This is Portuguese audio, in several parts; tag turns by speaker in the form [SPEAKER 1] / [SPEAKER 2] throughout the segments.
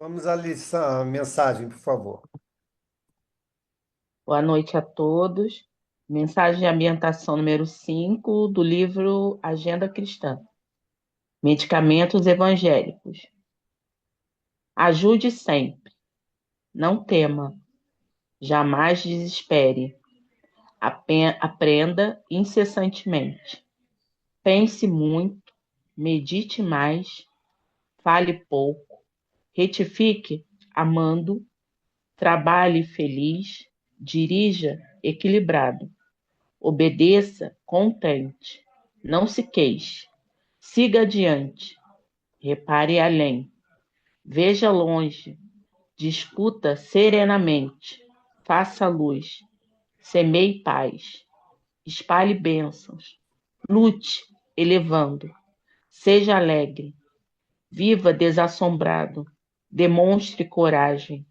[SPEAKER 1] Vamos à lição, a mensagem, por favor.
[SPEAKER 2] Boa noite a todos. Mensagem de ambientação número 5 do livro Agenda Cristã. Medicamentos evangélicos. Ajude sempre. Não tema. Jamais desespere. Aprenda incessantemente. Pense muito. Medite mais. Fale pouco. Retifique amando. Trabalhe feliz. Dirija equilibrado. Obedeça contente. Não se queixe. Siga adiante. Repare além. Veja longe. Discuta serenamente. Faça luz. Semeie paz. Espalhe bênçãos. Lute, elevando. Seja alegre. Viva desassombrado. Demonstre coragem.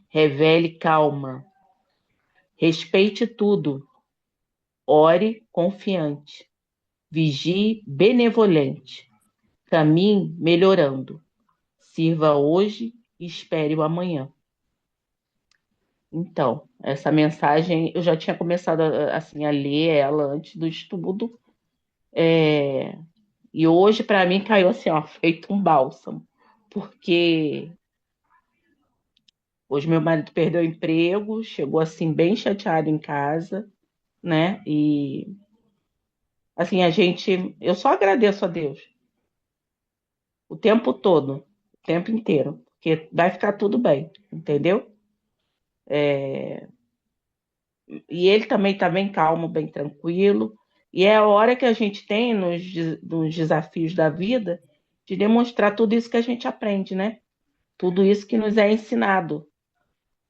[SPEAKER 2] Revele calma. Respeite tudo. Ore confiante. Vigie benevolente. Caminhe melhorando. Sirva hoje e espere o amanhã. Então, essa mensagem eu já tinha começado assim a ler ela antes do estudo, e hoje para mim caiu assim, ó, feito um bálsamo, porque hoje meu marido perdeu o emprego, chegou assim bem chateado em casa, né? E assim eu só agradeço a Deus o tempo todo, o tempo inteiro, porque vai ficar tudo bem, entendeu? E ele também está bem calmo, bem tranquilo. E é a hora que a gente tem nos desafios da vida de demonstrar tudo isso que a gente aprende, né? Tudo isso que nos é ensinado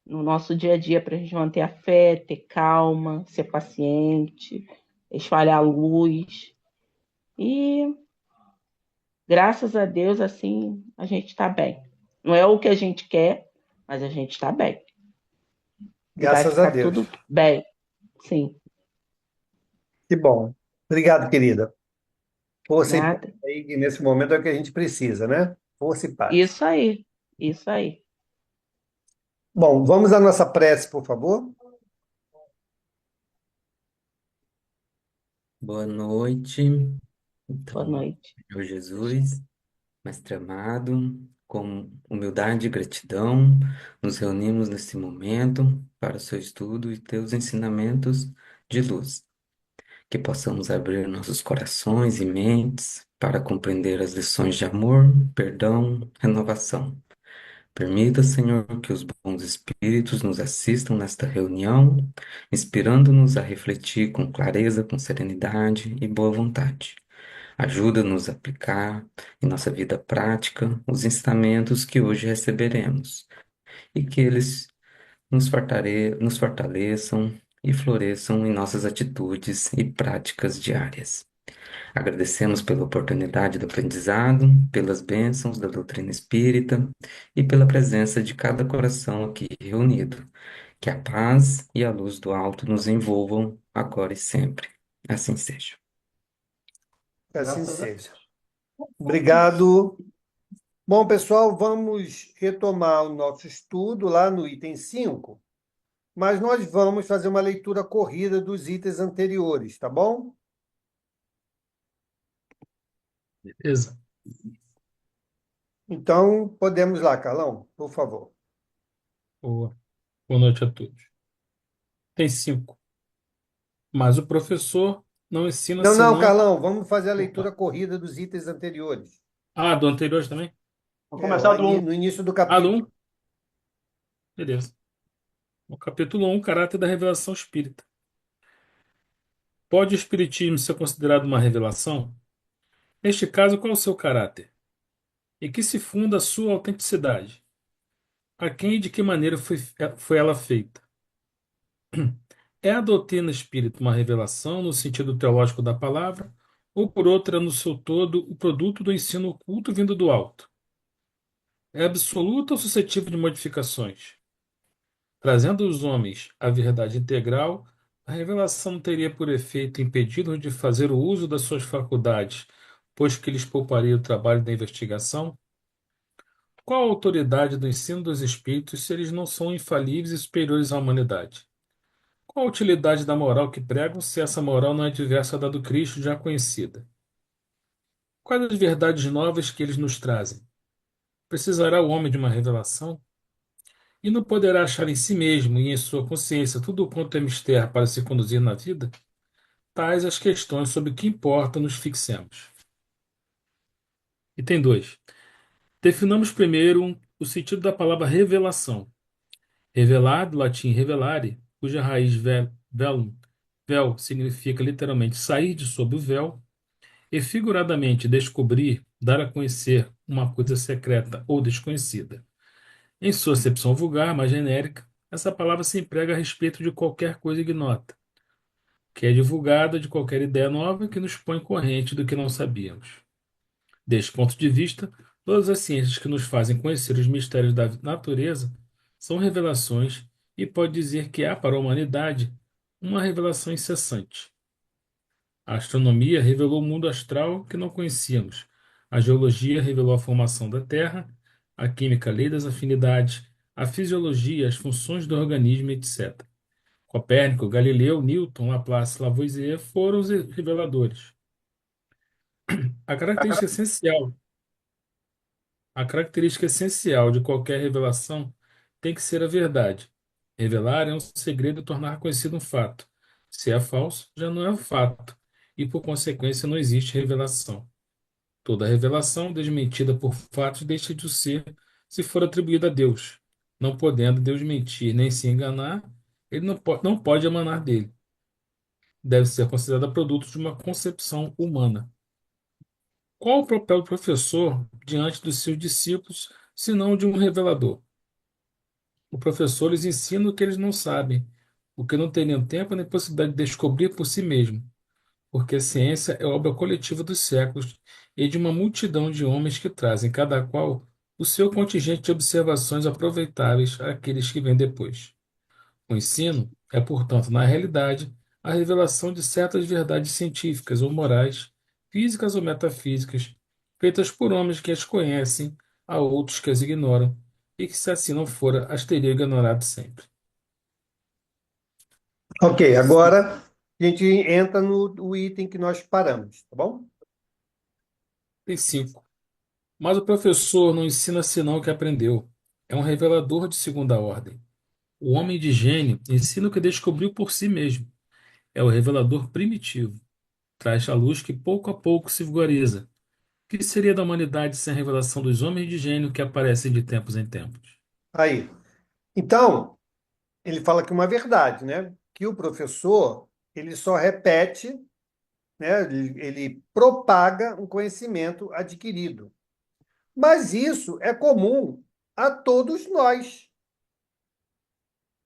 [SPEAKER 2] no nosso dia a dia para a gente manter a fé, ter calma, ser paciente, espalhar a luz. E graças a Deus, assim, a gente está bem. Não é o que a gente quer, mas a gente está bem. E vai
[SPEAKER 1] Graças a
[SPEAKER 2] ficar
[SPEAKER 1] Deus.
[SPEAKER 2] tudo bem, sim.
[SPEAKER 1] Que bom. Obrigado, querida. Força e paz
[SPEAKER 2] Nada.
[SPEAKER 1] aí, que nesse momento é o que a gente precisa, né? Força e paz.
[SPEAKER 2] Isso aí, isso aí.
[SPEAKER 1] Bom, vamos à nossa prece, por favor.
[SPEAKER 3] Boa noite.
[SPEAKER 2] Boa
[SPEAKER 3] Então,
[SPEAKER 2] noite.
[SPEAKER 3] Senhor Jesus, Mestre amado, com humildade e gratidão, nos reunimos nesse momento para o seu estudo e teus ensinamentos de luz. Que possamos abrir nossos corações e mentes para compreender as lições de amor, perdão, renovação. Permita, Senhor, que os bons espíritos nos assistam nesta reunião, inspirando-nos a refletir com clareza, com serenidade e boa vontade. Ajuda-nos a aplicar em nossa vida prática os ensinamentos que hoje receberemos e que eles nos fortaleçam e floresçam em nossas atitudes e práticas diárias. Agradecemos pela oportunidade do aprendizado, pelas bênçãos da doutrina espírita e pela presença de cada coração aqui reunido. Que a paz e a luz do alto nos envolvam agora e sempre. Assim seja.
[SPEAKER 1] Que assim seja. Obrigado. Bom, pessoal, vamos retomar o nosso estudo lá no item 5, mas nós vamos fazer uma leitura corrida dos itens anteriores, tá bom?
[SPEAKER 4] Beleza.
[SPEAKER 1] Então, podemos lá, Carlão, por favor.
[SPEAKER 4] Boa. Boa noite a todos. Tem cinco. Mas o professor não ensina
[SPEAKER 1] Não, não,
[SPEAKER 4] senão.
[SPEAKER 1] Carlão, vamos fazer a leitura
[SPEAKER 4] Opa.
[SPEAKER 1] corrida dos itens anteriores.
[SPEAKER 4] Ah, do anterior também?
[SPEAKER 5] Vamos
[SPEAKER 1] É,
[SPEAKER 5] começar
[SPEAKER 1] lá
[SPEAKER 5] do um.
[SPEAKER 1] no início do
[SPEAKER 4] Ah, do
[SPEAKER 1] capítulo.
[SPEAKER 4] 1? Beleza. No capítulo 1, caráter da revelação espírita. Pode o espiritismo ser considerado uma revelação? Neste caso, qual é o seu caráter? Em que se funda a sua autenticidade? A quem e de que maneira foi ela feita? É a doutrina espírita uma revelação no sentido teológico da palavra, ou por outra, no seu todo, o produto do ensino oculto vindo do alto? É absoluta ou suscetível de modificações? Trazendo aos homens a verdade integral, a revelação não teria por efeito impedi-los de fazer o uso das suas faculdades, pois que lhes pouparia o trabalho da investigação? Qual a autoridade do ensino dos espíritos se eles não são infalíveis e superiores à humanidade? Qual a utilidade da moral que pregam se essa moral não é diversa da do Cristo já conhecida? Quais as verdades novas que eles nos trazem? Precisará o homem de uma revelação? E não poderá achar em si mesmo e em sua consciência tudo quanto é mister para se conduzir na vida? Tais as questões sobre que importa nos fixemos. Item 2. Definamos primeiro o sentido da palavra revelação. Revelar, do latim revelare, cuja raiz velum, véu, significa literalmente sair de sob o véu, e figuradamente descobrir, dar a conhecer uma coisa secreta ou desconhecida. Em sua acepção vulgar, mais genérica, essa palavra se emprega a respeito de qualquer coisa ignota, que é divulgada de qualquer ideia nova que nos põe corrente do que não sabíamos. Deste ponto de vista, todas as ciências que nos fazem conhecer os mistérios da natureza são revelações e pode dizer que há para a humanidade uma revelação incessante. A astronomia revelou o mundo astral que não conhecíamos. A geologia revelou a formação da Terra, a química a lei das afinidades, a fisiologia, as funções do organismo, etc. Copérnico, Galileu, Newton, Laplace, Lavoisier foram os reveladores. A característica essencial A característica essencial de qualquer revelação tem que ser a verdade. Revelar é um segredo e tornar conhecido um fato. Se é falso, já não é um fato, e por consequência não existe revelação. Toda revelação desmentida por fatos deixa de ser se for atribuída a Deus. Não podendo Deus mentir nem se enganar, ele não pode emanar dele. Deve ser considerada produto de uma concepção humana. Qual o papel do professor diante dos seus discípulos, se não de um revelador? O professor lhes ensina o que eles não sabem, o que não teriam tempo nem possibilidade de descobrir por si mesmo, porque a ciência é obra coletiva dos séculos e de uma multidão de homens que trazem, cada qual, o seu contingente de observações aproveitáveis àqueles que vêm depois. O ensino é, portanto, na realidade, a revelação de certas verdades científicas ou morais, físicas ou metafísicas, feitas por homens que as conhecem, a outros que as ignoram, e que, se assim não fora, as teriam ignorado sempre.
[SPEAKER 1] Ok, agora a gente entra no item que nós paramos, tá bom?
[SPEAKER 4] Tem 5. Mas o professor não ensina senão o que aprendeu. É um revelador de segunda ordem. O homem de gênio ensina o que descobriu por si mesmo. É o revelador primitivo. Traz a luz que pouco a pouco se vulgariza. O que seria da humanidade sem a revelação dos homens de gênio que aparecem de tempos em tempos?
[SPEAKER 1] Aí. Então, ele fala que uma verdade, né? Que o professor, ele só repete, né? Ele propaga um conhecimento adquirido. Mas isso é comum a todos nós.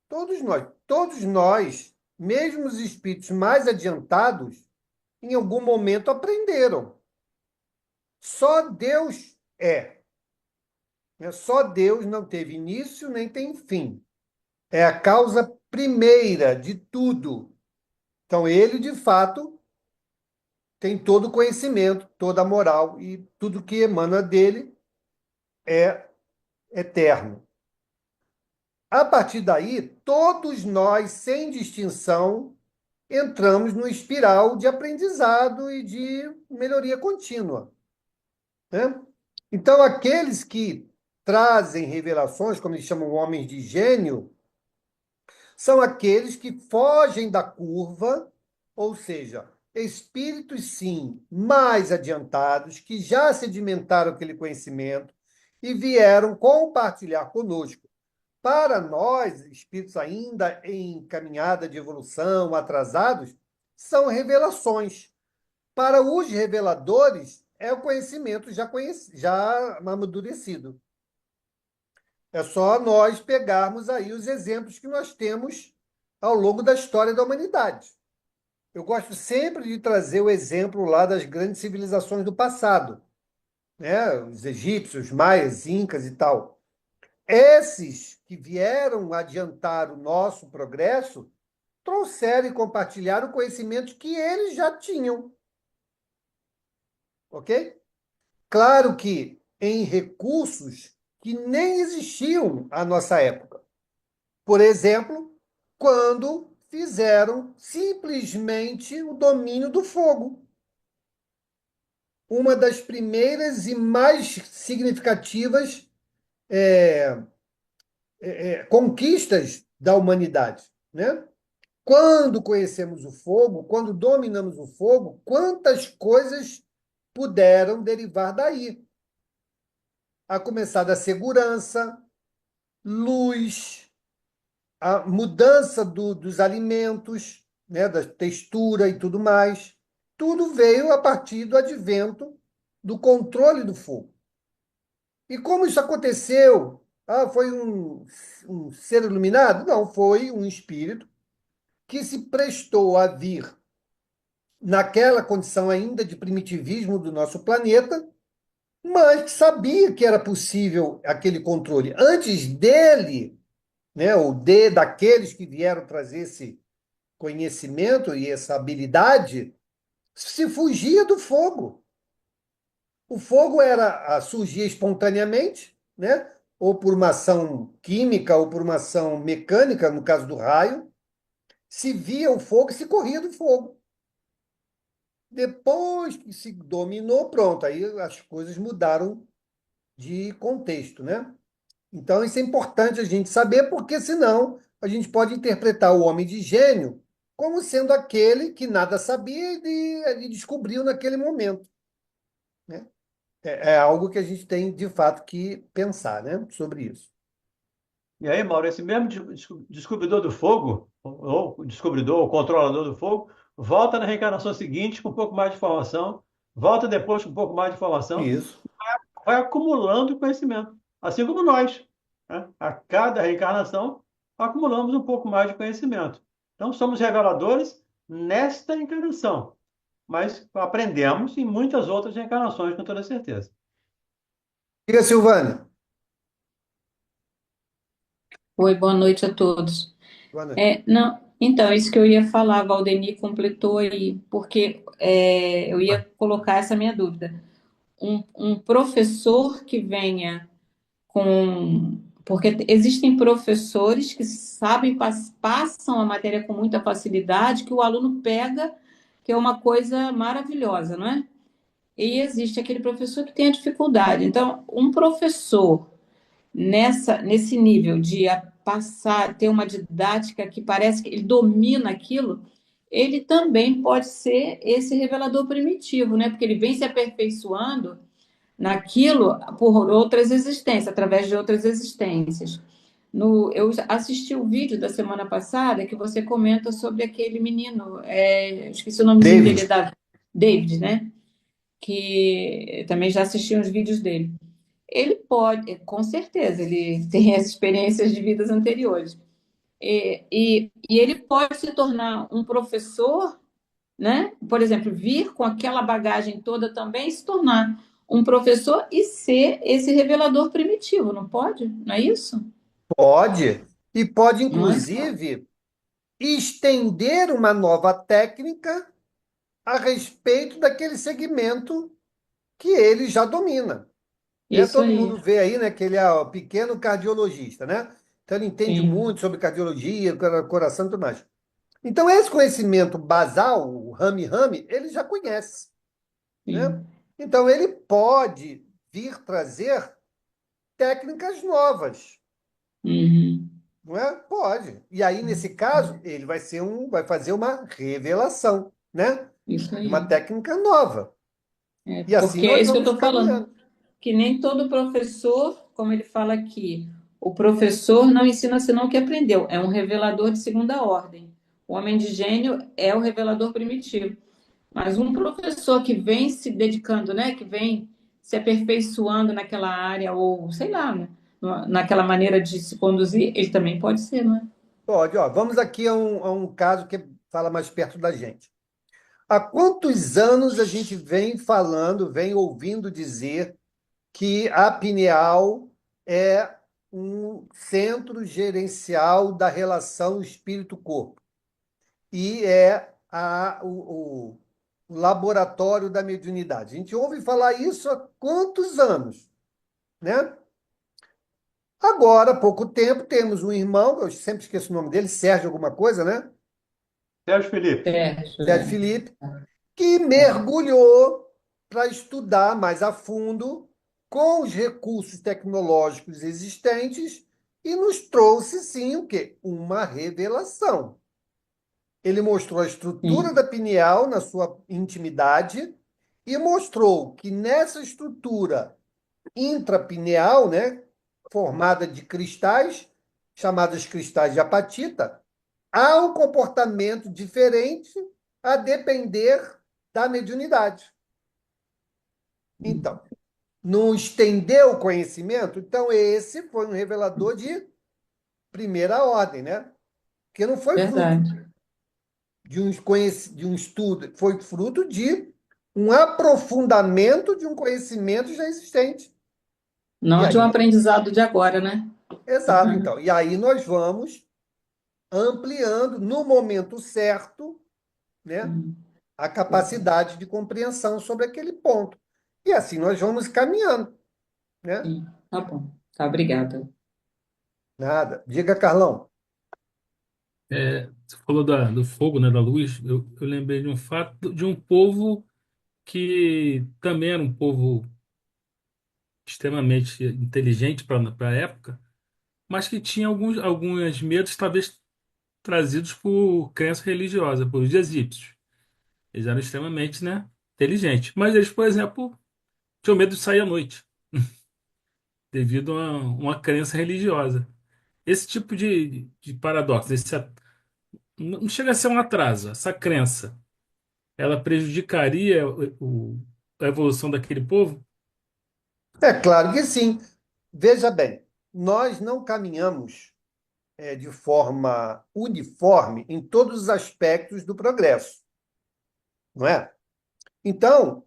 [SPEAKER 1] Todos nós. Todos nós, mesmo os espíritos mais adiantados, em algum momento aprenderam. Só Deus é. Né? Só Deus não teve início nem tem fim. É a causa primeira de tudo. Então, ele, de fato, tem todo o conhecimento, toda a moral, e tudo que emana dele é eterno. A partir daí, todos nós, sem distinção, entramos no espiral de aprendizado e de melhoria contínua, né? Então, aqueles que trazem revelações, como eles chamam homens de gênio, são aqueles que fogem da curva, ou seja, espíritos, sim, mais adiantados, que já sedimentaram aquele conhecimento e vieram compartilhar conosco. Para nós, espíritos ainda em caminhada de evolução, atrasados, são revelações. Para os reveladores, é o conhecimento já amadurecido. É só nós pegarmos aí os exemplos que nós temos ao longo da história da humanidade. Eu gosto sempre de trazer o exemplo lá das grandes civilizações do passado, né? Os egípcios, maias, incas e tal. Esses que vieram adiantar o nosso progresso trouxeram e compartilharam o conhecimento que eles já tinham, ok? Claro que em recursos que nem existiam à nossa época. Por exemplo, quando fizeram simplesmente o domínio do fogo. Uma das primeiras e mais significativas conquistas da humanidade, né? Quando conhecemos o fogo, quando dominamos o fogo, quantas coisas puderam derivar daí? A começar da segurança, luz, a mudança dos alimentos, né, da textura e tudo mais. Tudo veio a partir do advento do controle do fogo. E como isso aconteceu? Ah, foi um ser iluminado? Não, foi um espírito que se prestou a vir naquela condição ainda de primitivismo do nosso planeta, mas que sabia que era possível aquele controle. Antes dele, né, ou daqueles que vieram trazer esse conhecimento e essa habilidade, se fugia do fogo. O fogo surgia espontaneamente, né? Ou por uma ação química, ou por uma ação mecânica, no caso do raio. Se via o fogo e se corria do fogo. Depois que se dominou, pronto, aí as coisas mudaram de contexto, né? Então, isso é importante a gente saber, porque senão a gente pode interpretar o homem de gênio como sendo aquele que nada sabia e descobriu naquele momento, né? É algo que a gente tem, de fato, que pensar, né, sobre isso.
[SPEAKER 5] E aí, Mauro, esse mesmo descobridor do fogo, ou descobridor, ou controlador do fogo, volta na reencarnação seguinte com um pouco mais de informação, volta depois com um pouco mais de informação,
[SPEAKER 1] Isso.
[SPEAKER 5] vai acumulando conhecimento, assim como nós, né? A cada reencarnação, acumulamos um pouco mais de conhecimento. Então, somos reveladores nesta encarnação, mas aprendemos em muitas outras reencarnações, com toda certeza.
[SPEAKER 1] Diga, Silvânia.
[SPEAKER 6] Oi, boa noite a todos.
[SPEAKER 1] Boa noite.
[SPEAKER 6] Não, então, isso que eu ia falar, Valdemir completou aí, porque eu ia colocar essa minha dúvida. Um professor que venha com. Porque existem professores que sabem, passam a matéria com muita facilidade, que o aluno pega, que é uma coisa maravilhosa, não é? E existe aquele professor que tem a dificuldade. Então, um professor nesse nível de passar, ter uma didática que parece que ele domina aquilo, ele também pode ser esse revelador primitivo, né? Porque ele vem se aperfeiçoando naquilo por outras existências, através de outras existências. Eu assisti o vídeo da semana passada que você comenta sobre aquele menino, esqueci o nomezinho
[SPEAKER 1] David.
[SPEAKER 6] dele, David, né? Que também já assisti uns vídeos dele. Ele pode, com certeza, ele tem as experiências de vidas anteriores. E ele pode se tornar um professor, né? Por exemplo, vir com aquela bagagem toda também, se tornar um professor e ser esse revelador primitivo, não pode? Não é isso?
[SPEAKER 1] Pode. E pode,
[SPEAKER 6] Não é?
[SPEAKER 1] inclusive, estender uma nova técnica a respeito daquele segmento que ele já domina. Né?
[SPEAKER 6] Isso
[SPEAKER 1] Todo
[SPEAKER 6] aí.
[SPEAKER 1] mundo vê aí, né, que ele é o pequeno cardiologista, né? Então ele entende
[SPEAKER 6] Sim,
[SPEAKER 1] muito sobre cardiologia, coração e tudo mais. Então esse conhecimento basal, o rame-rame, ele já conhece, né?
[SPEAKER 6] sim.
[SPEAKER 1] Então ele pode vir trazer técnicas novas,
[SPEAKER 6] Uhum.
[SPEAKER 1] não é? Pode. E aí, nesse caso, ele vai fazer uma revelação, né?
[SPEAKER 6] Isso
[SPEAKER 1] De uma
[SPEAKER 6] aí.
[SPEAKER 1] técnica nova. E assim
[SPEAKER 6] Porque é
[SPEAKER 1] nós
[SPEAKER 6] isso que eu
[SPEAKER 1] vamos
[SPEAKER 6] estou falando.
[SPEAKER 1] caminhando.
[SPEAKER 6] Que nem todo professor, como ele fala aqui, o professor não ensina senão o que aprendeu, é um revelador de segunda ordem. O homem de gênio é o revelador primitivo. Mas um professor que vem se dedicando, né, que vem se aperfeiçoando naquela área, ou sei lá, né, naquela maneira de se conduzir, ele também pode ser, não é?
[SPEAKER 1] Pode, ó. Vamos aqui a um caso que fala mais perto da gente. Há quantos anos a gente vem falando, vem ouvindo dizer que a pineal é um centro gerencial da relação espírito-corpo e é o laboratório da mediunidade? A gente ouve falar isso há quantos anos, né? Agora, há pouco tempo, temos um irmão, eu sempre esqueço o nome dele, Sérgio alguma coisa, né?
[SPEAKER 5] Sérgio Felipe.
[SPEAKER 6] Sérgio,
[SPEAKER 1] Sérgio Felipe, que mergulhou para estudar mais a fundo com os recursos tecnológicos existentes e nos trouxe, sim, o quê? Uma revelação. Ele mostrou a estrutura
[SPEAKER 6] sim,
[SPEAKER 1] da pineal na sua intimidade e mostrou que nessa estrutura intrapineal, né, formada de cristais, chamados cristais de apatita, há um comportamento diferente a depender da mediunidade. Então, não estendeu o conhecimento? Então, esse foi um revelador de primeira ordem, né? Que não foi fruto
[SPEAKER 6] verdade.
[SPEAKER 1] de um estudo, foi fruto de um aprofundamento de um conhecimento já existente. E
[SPEAKER 6] Não de
[SPEAKER 1] aí,
[SPEAKER 6] um aprendizado de agora, né?
[SPEAKER 1] exato, então. E aí nós vamos ampliando no momento certo, né,
[SPEAKER 6] Hum,
[SPEAKER 1] a capacidade de compreensão sobre aquele ponto. E assim nós vamos caminhando, né?
[SPEAKER 6] sim, tá bom. Tá, obrigada.
[SPEAKER 1] Nada. Diga, Carlão.
[SPEAKER 4] Você falou do fogo, né, da luz. Eu lembrei de um fato de um povo que também era um povo extremamente inteligente para a época, mas que tinha alguns medos, talvez trazidos por crença religiosa, por os egípcios. Eles eram extremamente, né, inteligentes. Mas eles, por exemplo, tinham medo de sair à noite, devido a uma crença religiosa. Esse tipo de paradoxo, não chega a ser um atraso. Essa crença, ela prejudicaria a evolução daquele povo?
[SPEAKER 1] É claro que sim. Veja bem, nós não caminhamos de forma uniforme em todos os aspectos do progresso, não é? Então,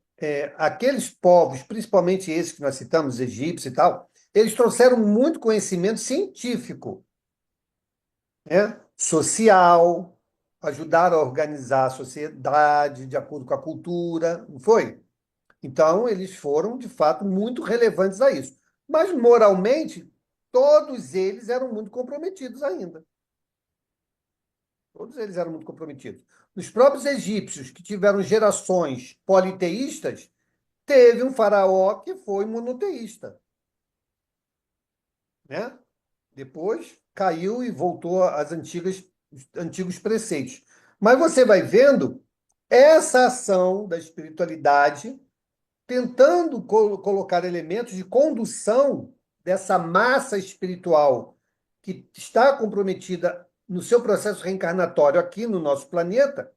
[SPEAKER 1] aqueles povos, principalmente esses que nós citamos, os egípcios e tal, eles trouxeram muito conhecimento científico, né? Social, ajudaram a organizar a sociedade de acordo com a cultura, não foi? Então, eles foram, de fato, muito relevantes a isso. Mas, moralmente, todos eles eram muito comprometidos ainda. Todos eles eram muito comprometidos. Os próprios egípcios, que tiveram gerações politeístas, teve um faraó que foi monoteísta, né? Depois caiu e voltou às os antigos preceitos. Mas você vai vendo essa ação da espiritualidade tentando colocar elementos de condução dessa massa espiritual que está comprometida no seu processo reencarnatório aqui no nosso planeta,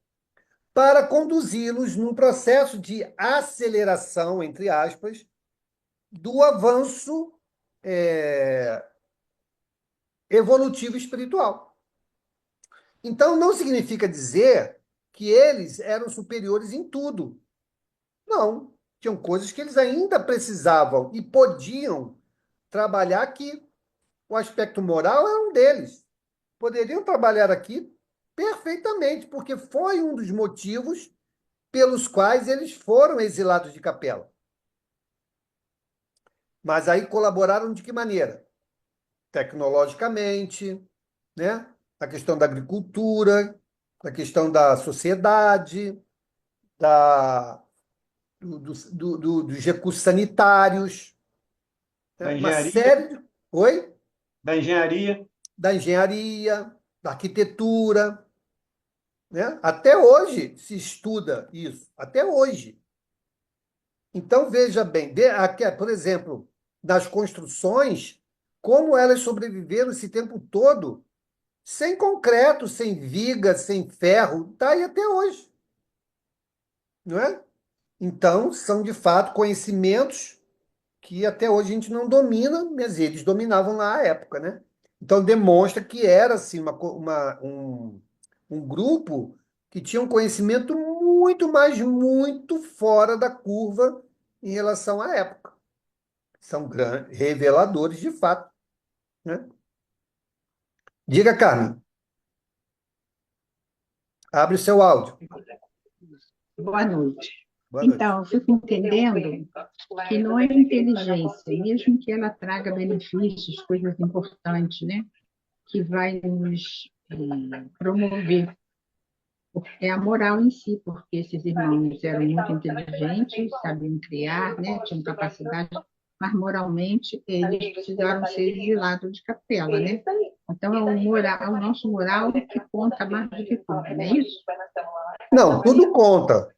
[SPEAKER 1] para conduzi-los num processo de aceleração, entre aspas, do avanço é, evolutivo espiritual. Então, não significa dizer que eles eram superiores em tudo. Não. Tinham coisas que eles ainda precisavam e podiam trabalhar aqui. O aspecto moral é um deles. Poderiam trabalhar aqui perfeitamente, porque foi um dos motivos pelos quais eles foram exilados de Capela. Mas aí colaboraram de que maneira? Tecnologicamente, né? A questão da agricultura, a questão da sociedade, da, dos recursos sanitários, né?
[SPEAKER 5] Da
[SPEAKER 1] Uma
[SPEAKER 5] engenharia,
[SPEAKER 1] série de... Oi?
[SPEAKER 5] da engenharia.
[SPEAKER 1] Da engenharia, da arquitetura, né? Até hoje se estuda isso, até hoje. Então, veja bem, aqui, por exemplo, nas construções, como elas sobreviveram esse tempo todo sem concreto, sem viga, sem ferro, está aí até hoje, não é? Então, são de fato conhecimentos que até hoje a gente não domina, mas eles dominavam lá à época, né? Então, demonstra que era assim, um grupo que tinha um conhecimento muito, mas muito fora da curva em relação à época. São reveladores de fato, né? Diga, Carmen, abre o seu áudio.
[SPEAKER 7] Boa noite.
[SPEAKER 1] Boa noite.
[SPEAKER 7] Então, eu fico entendendo que não é inteligência, mesmo que ela traga benefícios, coisas importantes, né? Que vai nos promover. É a moral em si, porque esses irmãos eram muito inteligentes, sabiam criar, né? Tinham capacidade, mas moralmente eles precisaram ser exilados de capela, né? Então é o moral, é o nosso moral que conta mais do que tudo, não é isso?
[SPEAKER 1] Não, tudo conta.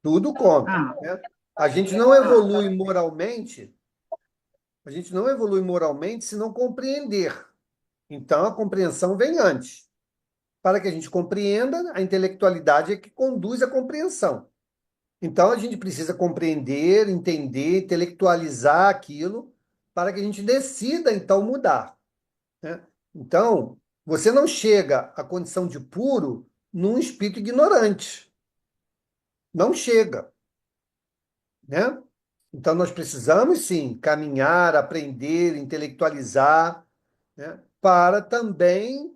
[SPEAKER 1] Tudo conta,
[SPEAKER 7] Ah,
[SPEAKER 1] né? A gente não evolui moralmente, a gente não evolui moralmente se não compreender. Então, a compreensão vem antes. Para que a gente compreenda, a intelectualidade é que conduz à compreensão. Então, a gente precisa compreender, entender, intelectualizar aquilo para que a gente decida, então, mudar, né? Então, você não chega à condição de puro num espírito ignorante. Não chega, né? Então, nós precisamos, sim, caminhar, aprender, intelectualizar, né? Para também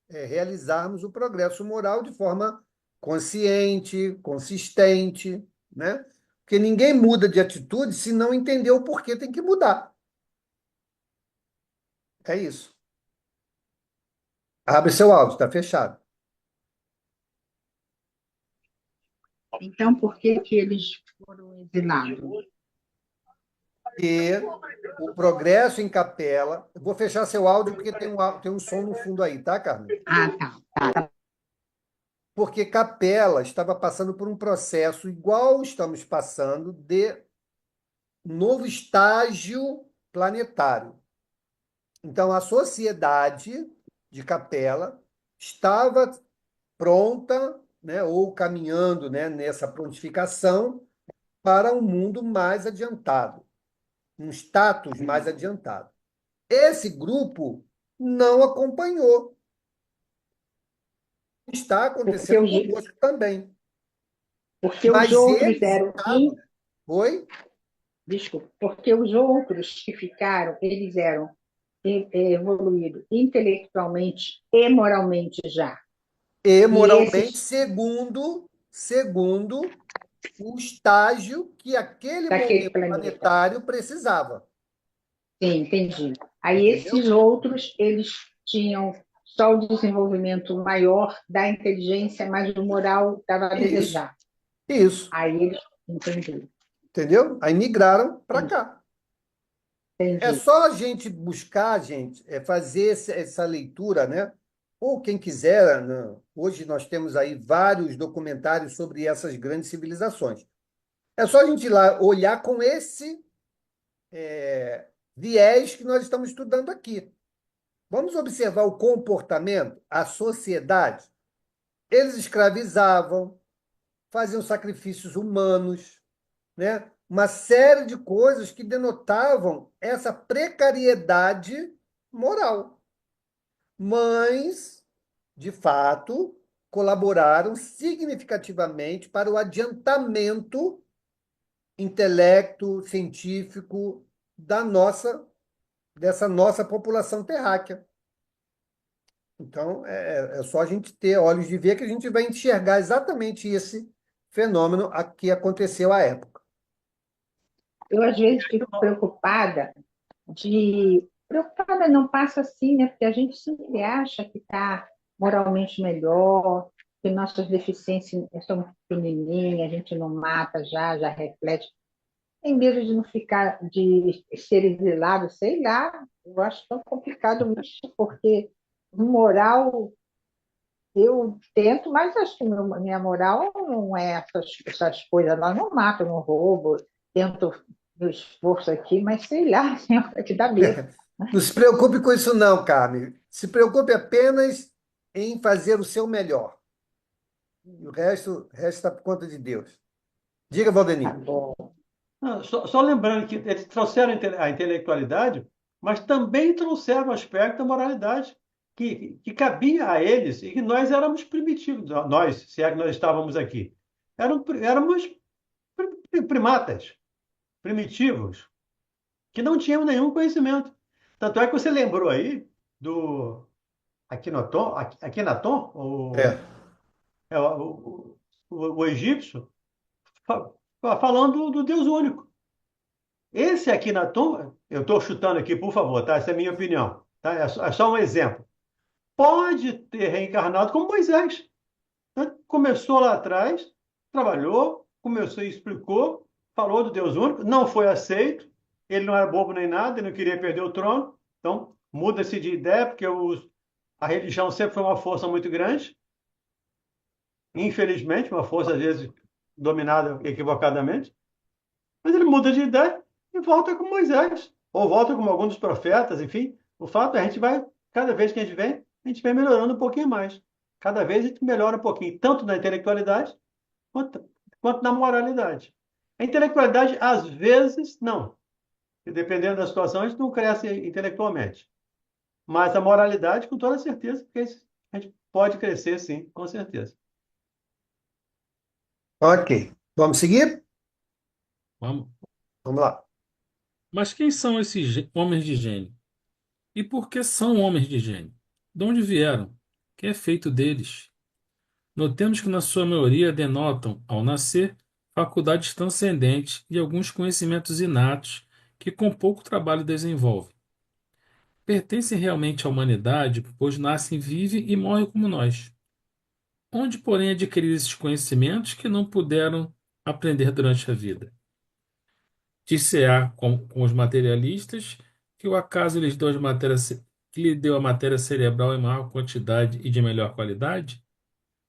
[SPEAKER 1] realizarmos o progresso moral de forma consciente, consistente, né? Porque ninguém muda de atitude se não entender o porquê tem que mudar. É isso. Abre seu áudio, está fechado.
[SPEAKER 7] então por que que eles foram exilados?
[SPEAKER 1] E o progresso em capela. Eu vou fechar seu áudio porque tem um som no fundo aí, tá, Carmen?
[SPEAKER 7] Ah, tá.
[SPEAKER 1] Porque Capela estava passando por um processo igual estamos passando de novo estágio planetário. Então, a sociedade de Capela estava pronta, né, ou caminhando, né, nessa prontificação para um mundo mais adiantado, um status mais adiantado. Esse grupo não acompanhou. Está
[SPEAKER 7] Porque
[SPEAKER 1] acontecendo
[SPEAKER 7] os,
[SPEAKER 1] conosco também.
[SPEAKER 7] porque os
[SPEAKER 1] Mas
[SPEAKER 7] outros
[SPEAKER 1] eles
[SPEAKER 7] eram.
[SPEAKER 1] estavam. Oi?
[SPEAKER 7] Desculpa, porque os outros que ficaram, eles eram evoluídos intelectualmente e moralmente já.
[SPEAKER 1] E
[SPEAKER 7] E
[SPEAKER 1] moralmente,
[SPEAKER 7] esses
[SPEAKER 1] segundo o estágio que aquele
[SPEAKER 7] daquele
[SPEAKER 1] momento
[SPEAKER 7] planeta.
[SPEAKER 1] planetário precisava.
[SPEAKER 7] Sim, entendi. Aí
[SPEAKER 1] Entendeu?
[SPEAKER 7] esses outros, eles tinham só o desenvolvimento maior da inteligência, mas o moral estava a
[SPEAKER 1] Isso,
[SPEAKER 7] desejar.
[SPEAKER 1] isso.
[SPEAKER 7] Aí eles, entendi,
[SPEAKER 1] Entendeu? Aí migraram para cá. É
[SPEAKER 7] entendi.
[SPEAKER 1] só a gente buscar, gente, fazer essa leitura, né? Ou quem quiser, né? Hoje nós temos aí vários documentários sobre essas grandes civilizações. É só a gente ir lá olhar com esse viés que nós estamos estudando aqui. Vamos observar o comportamento, a sociedade. Eles escravizavam, faziam sacrifícios humanos, né? Uma série de coisas que denotavam essa precariedade moral. Mas, de fato, colaboraram significativamente para o adiantamento intelecto científico dessa nossa população terráquea. Então, é só a gente ter olhos de ver que a gente vai enxergar exatamente esse fenômeno que aconteceu à época.
[SPEAKER 7] Eu, às vezes, fico preocupada não passa assim, né? Porque a gente sempre acha que está moralmente melhor, que nossas deficiências são pequenininhas, a gente não mata já reflete. Tem medo de não ficar, de ser exilado, sei lá, eu acho tão complicado isso, porque moral eu tento, mas acho que minha moral não é essas coisas lá, não mato, não roubo, tento meu esforço aqui, mas sei lá, é que dá medo.
[SPEAKER 1] Não se preocupe com isso, não, Carmen. Se preocupe apenas em fazer o seu melhor. E o resto está por conta de Deus. Diga,
[SPEAKER 7] Tá
[SPEAKER 1] Valdemir.
[SPEAKER 7] bom.
[SPEAKER 5] Não, só lembrando que eles trouxeram a intelectualidade, mas também trouxeram o aspecto da moralidade que cabia a eles e que nós éramos primitivos, nós, se é que nós estávamos aqui. Éramos primatas, primitivos, que não tinham nenhum conhecimento. Tanto é que você lembrou aí do Akhenaton,
[SPEAKER 1] É.
[SPEAKER 5] o egípcio, falando do Deus único. Esse aqui na tumba, eu estou chutando aqui, por favor, tá? Essa é a minha opinião, tá? É só um exemplo. Pode ter reencarnado como Moisés, né? Começou lá atrás, trabalhou, começou e explicou, falou do Deus único, não foi aceito, ele não era bobo nem nada, ele não queria perder o trono, então muda-se de ideia, porque a religião sempre foi uma força muito grande, infelizmente, uma força às vezes dominada equivocadamente, mas ele muda de ideia e volta com Moisés, ou volta como algum dos profetas, enfim. O fato é que a gente vai, cada vez que a gente vem melhorando um pouquinho mais. Cada vez a gente melhora um pouquinho, tanto na intelectualidade quanto na moralidade. A intelectualidade, às vezes, não. E dependendo da situação, a gente não cresce intelectualmente. Mas a moralidade, com toda certeza, porque a gente pode crescer, sim, com certeza.
[SPEAKER 1] Ok. Vamos seguir?
[SPEAKER 4] Vamos.
[SPEAKER 1] Vamos lá.
[SPEAKER 4] Mas quem são esses homens de gênio? E por que são homens de gênio? De onde vieram? O que é feito deles? Notemos que, na sua maioria, denotam, ao nascer, faculdades transcendentes e alguns conhecimentos inatos que, com pouco trabalho, desenvolvem. Pertencem realmente à humanidade, pois nascem, vivem e morrem como nós. Onde, porém, adquirir esses conhecimentos que não puderam aprender durante a vida? Dir-se-á com os materialistas que o acaso lhe deu a matéria cerebral em maior quantidade e de melhor qualidade?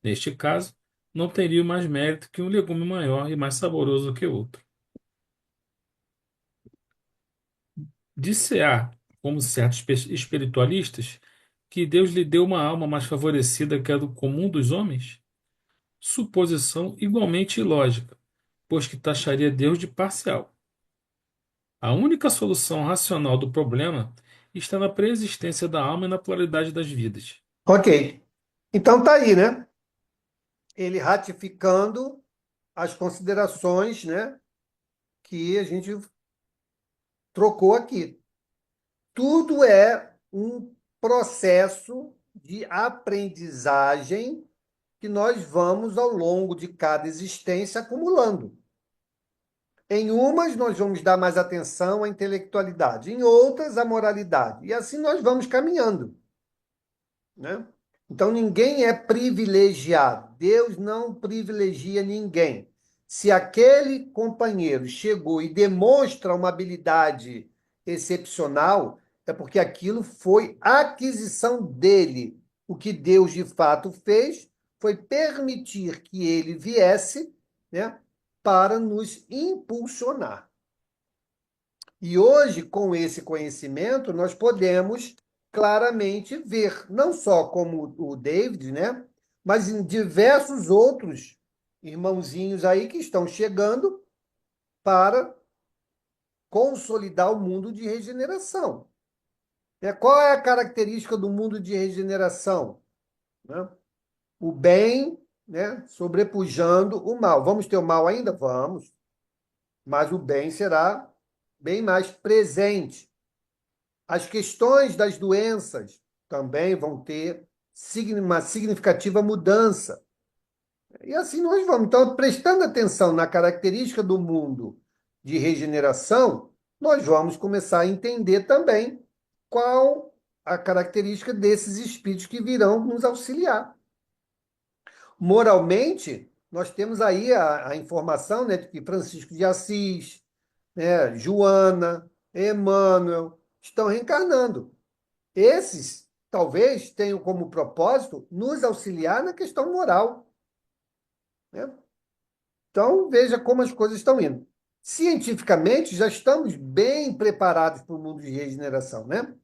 [SPEAKER 4] Neste caso, não teriam mais mérito que um legume maior e mais saboroso que outro. Dir-se-á, como certos espiritualistas, que Deus lhe deu uma alma mais favorecida que a do comum dos homens? Suposição igualmente ilógica, pois que taxaria Deus de parcial. A única solução racional do problema está na preexistência da alma e na pluralidade das vidas.
[SPEAKER 1] Ok. Então tá aí, né? Ele ratificando as considerações, né, que a gente trocou aqui. Tudo é um processo de aprendizagem que nós vamos, ao longo de cada existência, acumulando. Em umas, nós vamos dar mais atenção à intelectualidade, em outras, à moralidade. E assim nós vamos caminhando, né? Então, ninguém é privilegiado. Deus não privilegia ninguém. Se aquele companheiro chegou e demonstra uma habilidade excepcional, é porque aquilo foi aquisição dele. O que Deus de fato fez foi permitir que ele viesse, né, para nos impulsionar. E hoje, com esse conhecimento, nós podemos claramente ver, não só como o David, né, mas em diversos outros irmãozinhos aí que estão chegando para consolidar o mundo de regeneração. Qual é a característica do mundo de regeneração? Né? O bem, né, sobrepujando o mal. Vamos ter o mal ainda? Vamos. Mas o bem será bem mais presente. As questões das doenças também vão ter uma significativa mudança. E assim nós vamos. Então, prestando atenção na característica do mundo de regeneração, nós vamos começar a entender também qual a característica desses espíritos que virão nos auxiliar. Moralmente, nós temos aí a informação, né, de que Francisco de Assis, né, Joana, Emmanuel estão reencarnando. Esses, talvez, tenham como propósito nos auxiliar na questão moral, né? Então, veja como as coisas estão indo. Cientificamente, já estamos bem preparados para o mundo de regeneração, né?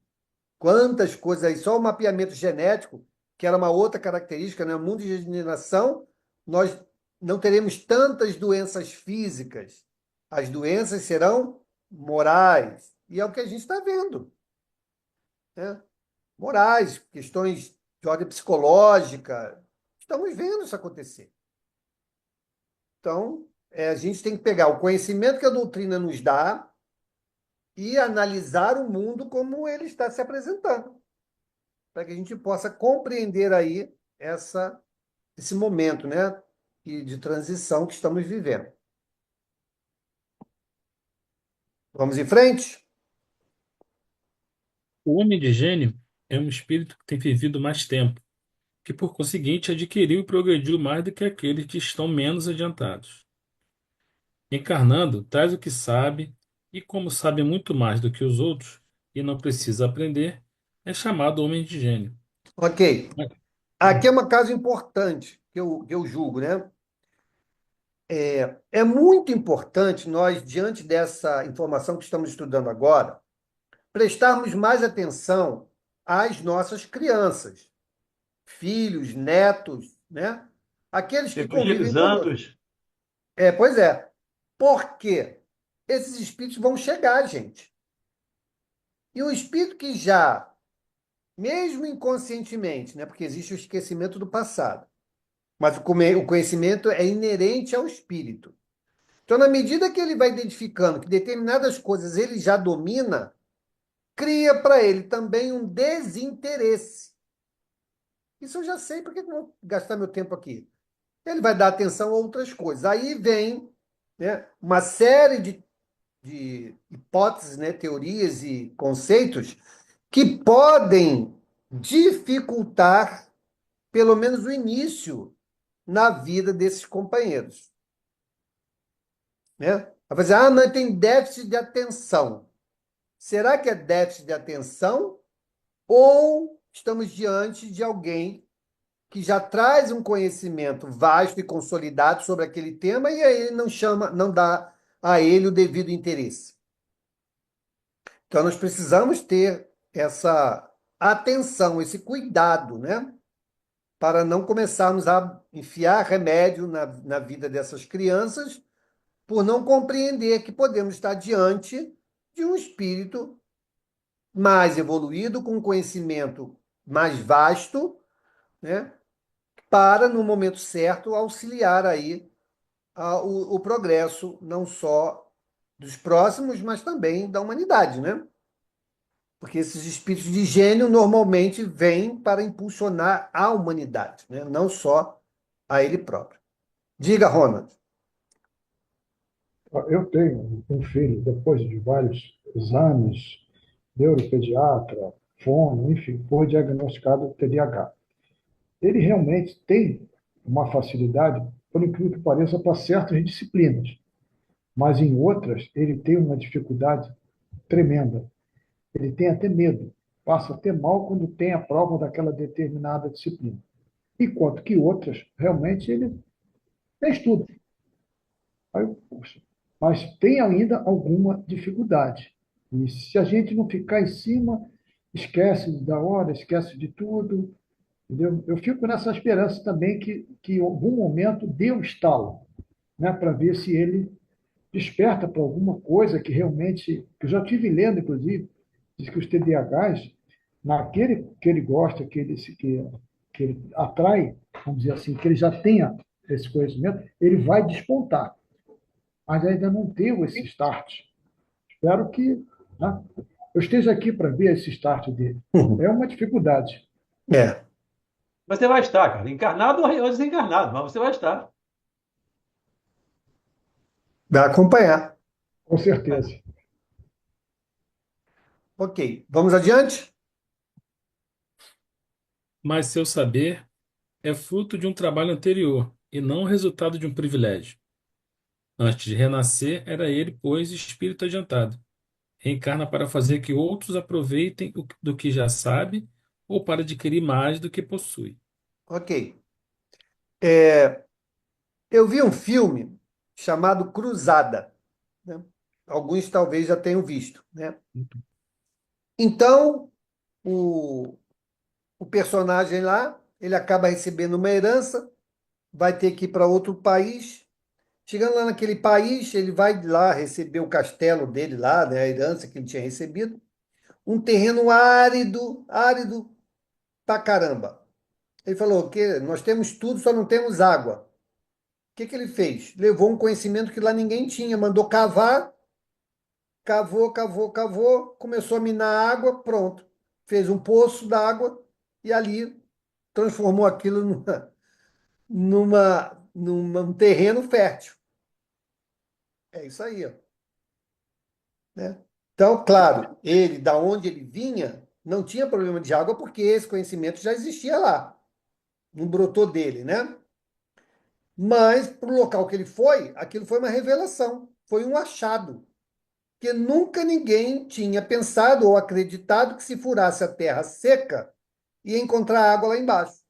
[SPEAKER 1] Quantas coisas aí, só o mapeamento genético, que era uma outra característica, né? No mundo de regeneração, nós não teremos tantas doenças físicas. As doenças serão morais. E é o que a gente está vendo, né? Morais, questões de ordem psicológica. Estamos vendo isso acontecer. Então, a gente tem que pegar o conhecimento que a doutrina nos dá e analisar o mundo como ele está se apresentando, para que a gente possa compreender aí esse momento, né, de transição que estamos vivendo. Vamos em frente?
[SPEAKER 4] O homem de gênio é um espírito que tem vivido mais tempo, que por conseguinte adquiriu e progrediu mais do que aqueles que estão menos adiantados. Encarnando, traz o que sabe, e como sabe muito mais do que os outros e não precisa aprender, é chamado homem de gênio.
[SPEAKER 1] Ok. Aqui é uma caso importante que eu julgo, né? É muito importante nós, diante dessa informação que estamos estudando agora, prestarmos mais atenção às nossas crianças, filhos, netos, né? Aqueles que convivem
[SPEAKER 5] Espíritos
[SPEAKER 1] conosco.
[SPEAKER 5] santos.
[SPEAKER 1] Pois é. Porque esses espíritos vão chegar, gente. E o espírito que já, mesmo inconscientemente, né? Porque existe o esquecimento do passado, mas o conhecimento é inerente ao espírito. Então, na medida que ele vai identificando que determinadas coisas ele já domina, cria para ele também um desinteresse. Isso eu já sei, por que eu vou gastar meu tempo aqui? Ele vai dar atenção a outras coisas. Aí vem, né, uma série de hipóteses, né, teorias e conceitos que podem dificultar, pelo menos, o início na vida desses companheiros. Né? Vai dizer, não, tem déficit de atenção. Será que é déficit de atenção ou estamos diante de alguém que já traz um conhecimento vasto e consolidado sobre aquele tema e aí ele não dá a ele o devido interesse? Então nós precisamos ter essa atenção, esse cuidado, né? Para não começarmos a enfiar remédio na vida dessas crianças por não compreender que podemos estar diante de um espírito mais evoluído, com um conhecimento mais vasto, né? Para, no momento certo, auxiliar aí o progresso, não só dos próximos, mas também da humanidade, né? Porque esses espíritos de gênio normalmente vêm para impulsionar a humanidade, né? Não só a ele próprio. Diga, Ronald.
[SPEAKER 8] Eu tenho um filho, depois de vários exames, neuropediatra, fono, enfim, foi diagnosticado TDAH. Ele realmente tem uma facilidade, por incrível que pareça, para certas disciplinas, mas em outras ele tem uma dificuldade tremenda. Ele tem até medo, passa até mal quando tem a prova daquela determinada disciplina. Enquanto que outras, realmente, ele tem estudo. Aí, poxa, mas tem ainda alguma dificuldade. E se a gente não ficar em cima, esquece da hora, esquece de tudo. Entendeu? Eu fico nessa esperança também que em algum momento dê um estalo, né, para ver se ele desperta para alguma coisa que realmente. Que eu já tive lendo, inclusive, diz que os TDAHs, naquele que ele gosta, que ele atrai, vamos dizer assim, que ele já tenha esse conhecimento, ele vai despontar, mas ainda não deu esse start. Espero que, né, eu esteja aqui para ver esse start dele. É uma dificuldade.
[SPEAKER 1] É,
[SPEAKER 5] Você vai estar, cara, encarnado ou desencarnado, mas você vai estar.
[SPEAKER 1] vai acompanhar.
[SPEAKER 8] Com certeza.
[SPEAKER 1] Ok, vamos adiante?
[SPEAKER 4] Mas seu saber é fruto de um trabalho anterior e não resultado de um privilégio. Antes de renascer, era ele, pois, espírito adiantado. Reencarna para fazer que outros aproveitem do que já sabe ou para adquirir mais do que possui.
[SPEAKER 1] Ok. É, eu vi um filme chamado Cruzada, né? Alguns talvez já tenham visto, né? Então, o personagem lá, ele acaba recebendo uma herança, vai ter que ir para outro país. Chegando lá naquele país, ele vai lá receber o castelo dele lá, né, a herança que ele tinha recebido. Um terreno árido, árido pra caramba. Ele falou que nós temos tudo, só não temos água. O que ele fez? Levou um conhecimento que lá ninguém tinha, mandou cavar, cavou, cavou, cavou, começou a minar água, pronto. Fez um poço d'água e ali transformou aquilo num terreno fértil. É isso aí, ó. né? Então, claro, ele, da onde ele vinha, não tinha problema de água porque esse conhecimento já existia lá, não brotou dele, né? Mas para o local que ele foi, aquilo foi uma revelação, foi um achado, que nunca ninguém tinha pensado ou acreditado que se furasse a terra seca ia encontrar água lá embaixo.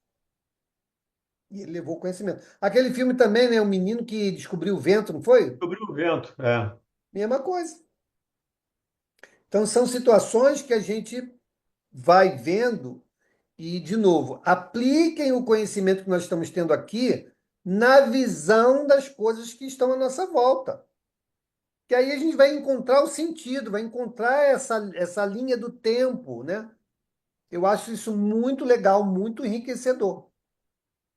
[SPEAKER 1] E ele levou conhecimento. Aquele filme também, né? O menino que descobriu o vento, não foi?
[SPEAKER 5] Sobre o vento. É.
[SPEAKER 1] Mesma coisa. Então, são situações que a gente vai vendo e, de novo, apliquem o conhecimento que nós estamos tendo aqui na visão das coisas que estão à nossa volta. Que aí a gente vai encontrar o sentido, vai encontrar essa linha do tempo, né? Eu acho isso muito legal, muito enriquecedor.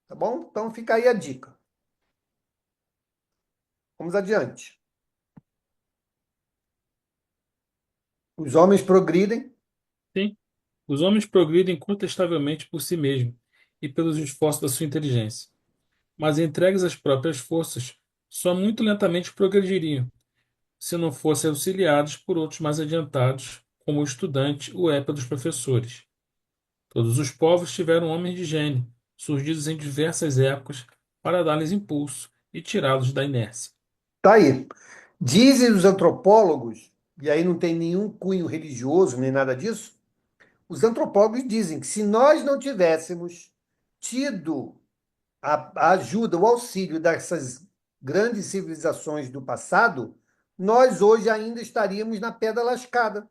[SPEAKER 1] Tá bom? Então fica aí a dica. Vamos adiante. Os homens progridem.
[SPEAKER 4] Sim, os homens progridem incontestavelmente por si mesmos e pelos esforços da sua inteligência, mas entregues às próprias forças, só muito lentamente progrediriam, se não fossem auxiliados por outros mais adiantados, como o estudante o é pelos professores. Todos os povos tiveram homens de gênio, surgidos em diversas épocas, para dar-lhes impulso e tirá-los da inércia.
[SPEAKER 1] Tá aí. Dizem os antropólogos, e aí não tem nenhum cunho religioso nem nada disso, os antropólogos dizem que se nós não tivéssemos tido a ajuda, o auxílio dessas grandes civilizações do passado, nós hoje ainda estaríamos na pedra lascada.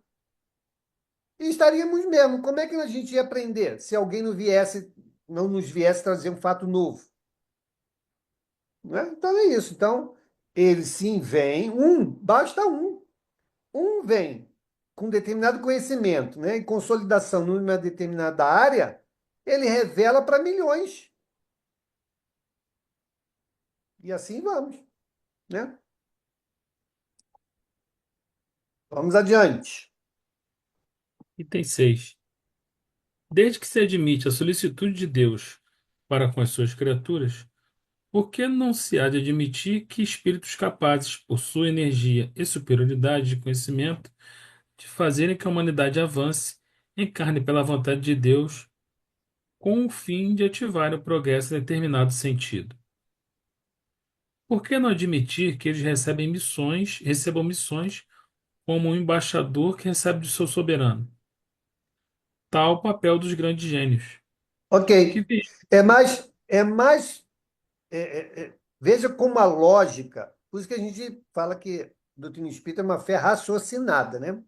[SPEAKER 1] E estaríamos mesmo. Como é que a gente ia aprender se alguém não nos viesse trazer um fato novo? Não é? Então é isso. Então, ele sim vem, basta um. Um vem com determinado conhecimento, né, e consolidação numa determinada área, ele revela para milhões. E assim vamos, né? Vamos adiante.
[SPEAKER 4] Item 6. Desde que se admite a solicitude de Deus para com as suas criaturas, por que não se há de admitir que espíritos capazes, por sua energia e superioridade de conhecimento, de fazerem que a humanidade avance, encarne pela vontade de Deus, com o fim de ativar o progresso em determinado sentido? Por que não admitir que eles recebam missões como um embaixador que recebe de seu soberano? Tal o papel dos grandes gênios, que
[SPEAKER 1] Ok.
[SPEAKER 4] vi-
[SPEAKER 1] Veja como a lógica, por isso que a gente fala que a doutrina espírita é uma fé raciocinada, né?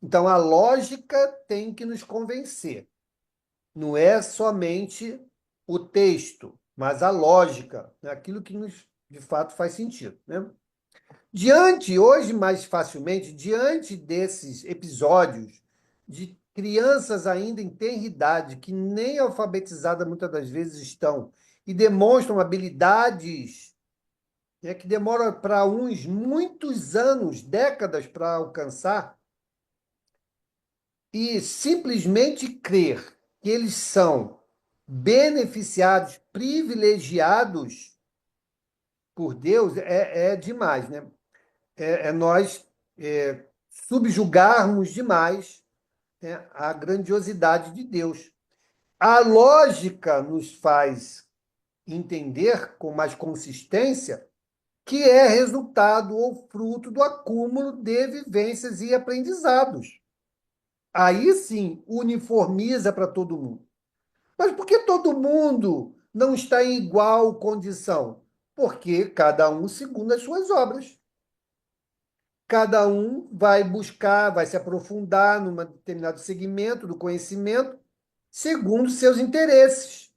[SPEAKER 1] Então, a lógica tem que nos convencer. Não é somente o texto, mas a lógica, né? Aquilo que nos, de fato, faz sentido, né? Hoje mais facilmente, diante desses episódios de crianças ainda em tenra idade, que nem alfabetizadas muitas das vezes estão, e demonstram habilidades, né, que demoram para uns muitos anos, décadas para alcançar, e simplesmente crer que eles são beneficiados, privilegiados por Deus, é demais, né? Nós subjugarmos demais, né, a grandiosidade de Deus. A lógica nos faz entender com mais consistência que é resultado ou fruto do acúmulo de vivências e aprendizados. Aí sim uniformiza para todo mundo. Mas por que todo mundo não está em igual condição? Porque cada um segundo as suas obras. Cada um vai buscar, vai se aprofundar num determinado segmento do conhecimento, segundo seus interesses.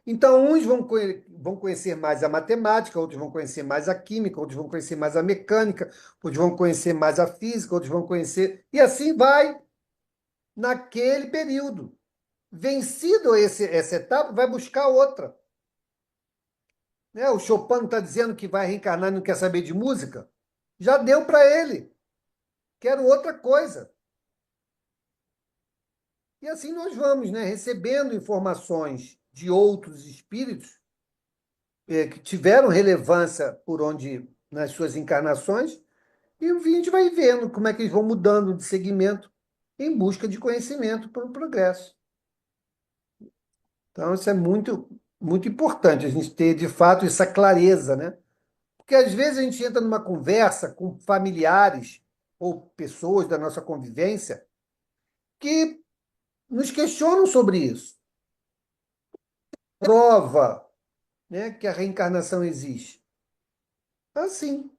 [SPEAKER 1] Então, uns vão conhecer mais a matemática, outros vão conhecer mais a química, outros vão conhecer mais a mecânica, outros vão conhecer mais a física, outros vão conhecer. E assim vai naquele período. Vencido essa etapa, vai buscar outra. Né? O Chopin está dizendo que vai reencarnar e não quer saber de música. Já deu para ele. Quero outra coisa. E assim nós vamos, né, recebendo informações de outros espíritos que tiveram relevância por onde nas suas encarnações E a gente vai vendo como é que eles vão mudando de segmento em busca de conhecimento para o progresso. Então, isso é muito, muito importante, a gente ter, de fato, essa clareza, né? Porque às vezes a gente entra numa conversa com familiares ou pessoas da nossa convivência que nos questionam sobre isso. Prova, né, que a reencarnação existe. Assim,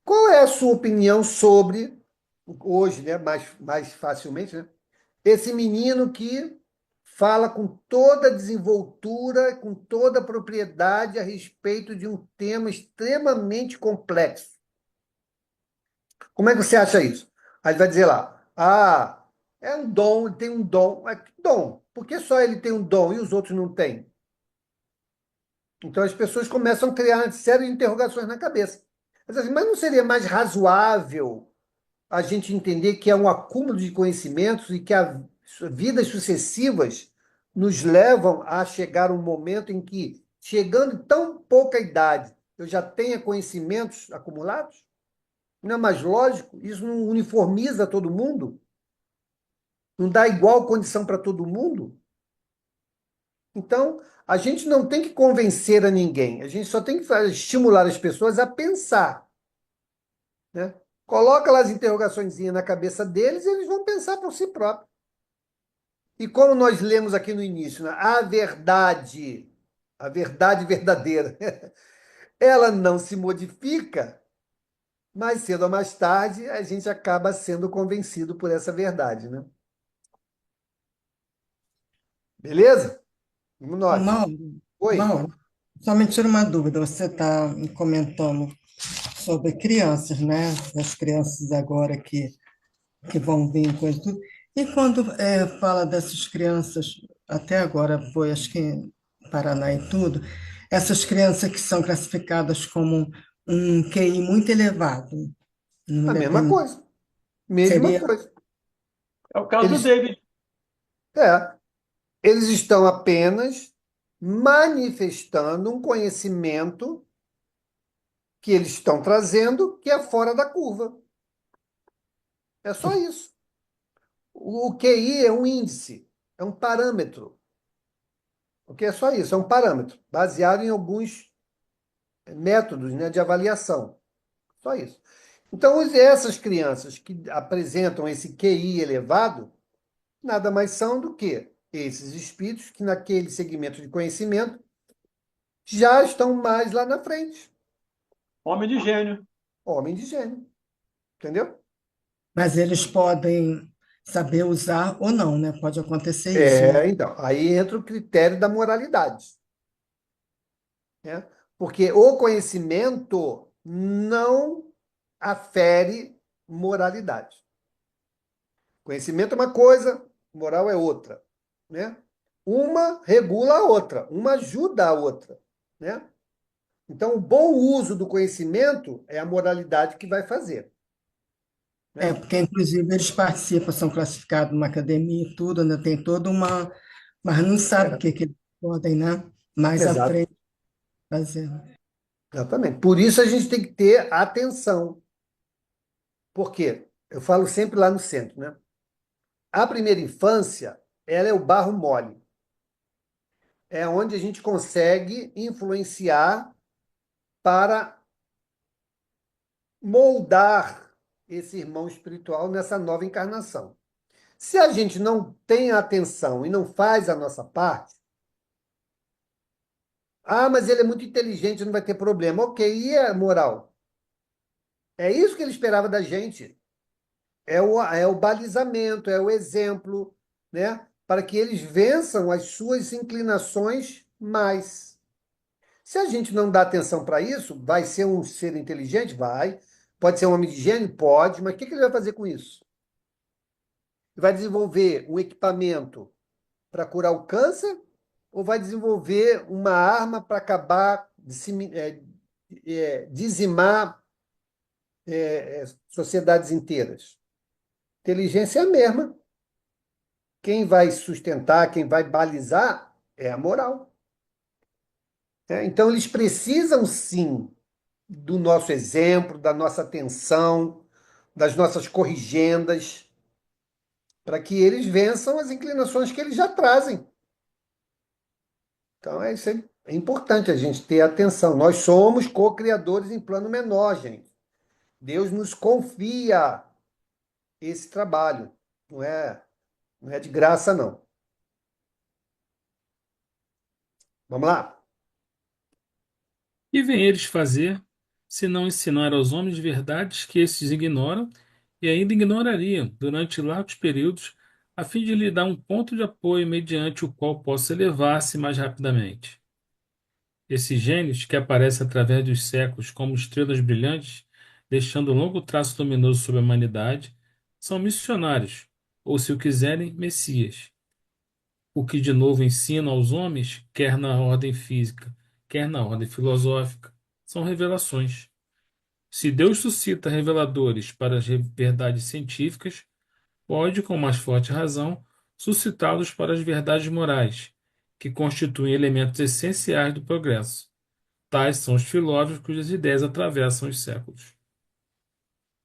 [SPEAKER 1] qual é a sua opinião sobre, hoje, né, mais facilmente, né, esse menino que fala com toda a desenvoltura, com toda a propriedade a respeito de um tema extremamente complexo? Como é que você acha isso? Aí ele vai dizer lá, é um dom, ele tem um dom. Mas que dom? Por que só ele tem um dom e os outros não têm? Então as pessoas começam a criar uma série de interrogações na cabeça. Mas não seria mais razoável a gente entender que é um acúmulo de conhecimentos e que as vidas sucessivas nos levam a chegar um momento em que, chegando em tão pouca idade, eu já tenha conhecimentos acumulados? Não é mais lógico? Isso não uniformiza todo mundo? Não dá igual condição para todo mundo? Então, a gente não tem que convencer a ninguém, a gente só tem que estimular as pessoas a pensar, né? Coloca lá as interrogações na cabeça deles e eles vão pensar por si próprios. E como nós lemos aqui no início, né? A verdade verdadeira, ela não se modifica, mais cedo ou mais tarde a gente acaba sendo convencido por essa verdade, né? Beleza? Vamos nós.
[SPEAKER 9] Mauro,
[SPEAKER 1] Oi.
[SPEAKER 9] Mauro, só me tira uma dúvida. Você está comentando sobre crianças, né? As crianças agora que vão vir com isso tudo. E quando fala dessas crianças, até agora foi, acho que em Paraná e tudo, essas crianças que são classificadas como um QI muito elevado,
[SPEAKER 1] A
[SPEAKER 9] numa
[SPEAKER 1] mesma
[SPEAKER 9] determinada,
[SPEAKER 1] coisa. Mesma
[SPEAKER 9] seria,
[SPEAKER 1] coisa.
[SPEAKER 5] É o caso do
[SPEAKER 1] Eles,
[SPEAKER 5] David.
[SPEAKER 1] é, eles estão apenas manifestando um conhecimento que eles estão trazendo que é fora da curva. É só isso. O QI é um índice, é um parâmetro. O que é só isso? É um parâmetro, baseado em alguns métodos, né, de avaliação. Só isso. Então, essas crianças que apresentam esse QI elevado, nada mais são do que esses espíritos que, naquele segmento de conhecimento, já estão mais lá na frente.
[SPEAKER 5] Homem de gênio.
[SPEAKER 1] Homem de gênio. Entendeu?
[SPEAKER 9] mas eles podem saber usar ou não, né? Pode acontecer isso, né?
[SPEAKER 1] Então, aí entra o critério da moralidade, né? Porque o conhecimento não afere moralidade. Conhecimento é uma coisa, moral é outra, né? Uma regula a outra, uma ajuda a outra, né? Então, o bom uso do conhecimento é a moralidade que vai fazer, né?
[SPEAKER 9] Porque inclusive eles participam, são classificados numa academia e tudo, né? Tem toda uma. Mas não sabe o
[SPEAKER 1] É,
[SPEAKER 9] que eles podem, né? Mais à
[SPEAKER 1] exato,
[SPEAKER 9] frente fazer.
[SPEAKER 1] exatamente. Por isso a gente tem que ter atenção. Por quê? Eu falo sempre lá no centro, né? A primeira infância, ela é o barro mole. É onde a gente consegue influenciar para moldar esse irmão espiritual nessa nova encarnação. Se a gente não tem atenção e não faz a nossa parte, mas ele é muito inteligente, não vai ter problema. Ok, e a moral? É isso que ele esperava da gente. É o balizamento, é o exemplo, né? Para que eles vençam as suas inclinações mais. Se a gente não dá atenção para isso, vai ser um ser inteligente? Vai. Pode ser um homem de gênio? Pode. Mas o que ele vai fazer com isso? Vai desenvolver um equipamento para curar o câncer ou vai desenvolver uma arma para acabar, dizimar sociedades inteiras? Inteligência é a mesma. Quem vai sustentar, quem vai balizar é a moral. Então, eles precisam, sim, do nosso exemplo, da nossa atenção, das nossas corrigendas, para que eles vençam as inclinações que eles já trazem. Então, isso é importante a gente ter atenção. Nós somos co-criadores em plano menor, gente. Deus nos confia esse trabalho. Não é de graça, não. Vamos lá?
[SPEAKER 4] E vêm eles fazer, se não ensinar aos homens verdades que estes ignoram e ainda ignorariam durante largos períodos, a fim de lhe dar um ponto de apoio mediante o qual possa elevar-se mais rapidamente. Esses gênios, que aparecem através dos séculos como estrelas brilhantes, deixando um longo traço luminoso sobre a humanidade, são missionários, ou, se o quiserem, messias. O que de novo ensina aos homens, quer na ordem física, quer na ordem filosófica, são revelações. Se Deus suscita reveladores para as verdades científicas, pode, com mais forte razão, suscitá-los para as verdades morais, que constituem elementos essenciais do progresso. Tais são os filósofos cujas ideias atravessam os séculos.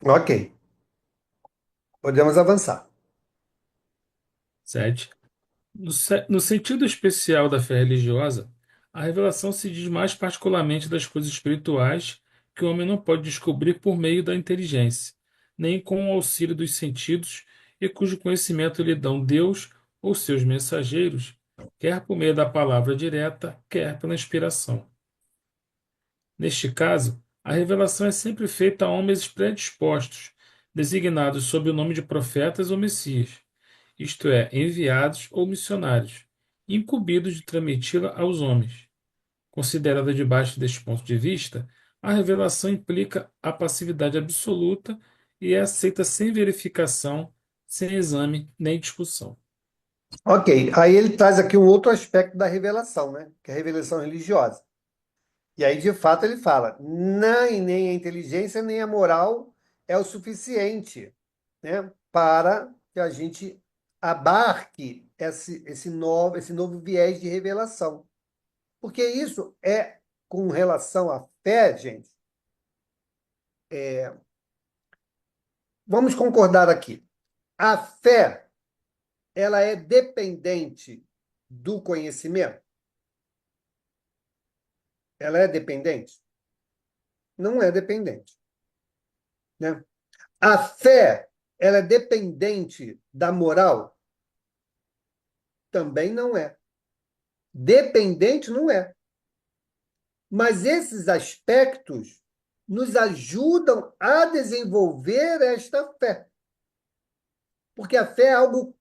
[SPEAKER 1] Ok. Podemos avançar.
[SPEAKER 4] 7. No sentido especial da fé religiosa, a revelação se diz mais particularmente das coisas espirituais que o homem não pode descobrir por meio da inteligência, nem com o auxílio dos sentidos, e cujo conhecimento lhe dão Deus ou seus mensageiros, quer por meio da palavra direta, quer pela inspiração. Neste caso, a revelação é sempre feita a homens predispostos, designados sob o nome de profetas ou messias, isto é, enviados ou missionários, incumbidos de transmiti-la aos homens. Considerada debaixo deste ponto de vista, a revelação implica a passividade absoluta e é aceita sem verificação, sem exame nem discussão.
[SPEAKER 1] Ok. Aí ele traz aqui um outro aspecto da revelação, né? Que é a revelação religiosa. E aí, de fato, ele fala: nem a inteligência, nem a moral é o suficiente, né, para que a gente abarque esse novo viés de revelação. Porque isso é, com relação à fé, gente, vamos concordar aqui. A fé, ela é dependente do conhecimento? Ela é dependente? Não é dependente, né? A fé, ela é dependente da moral? Também não é. Dependente não é. Mas esses aspectos nos ajudam a desenvolver esta fé. Porque a fé é algo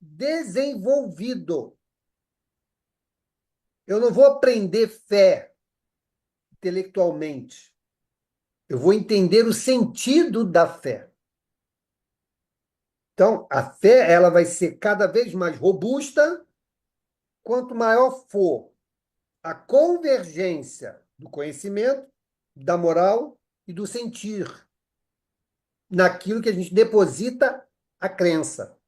[SPEAKER 1] desenvolvido. Eu não vou aprender fé intelectualmente. Eu vou entender o sentido da fé. Então, a fé ela vai ser cada vez mais robusta quanto maior for a convergência do conhecimento, da moral e do sentir naquilo que a gente deposita a crença.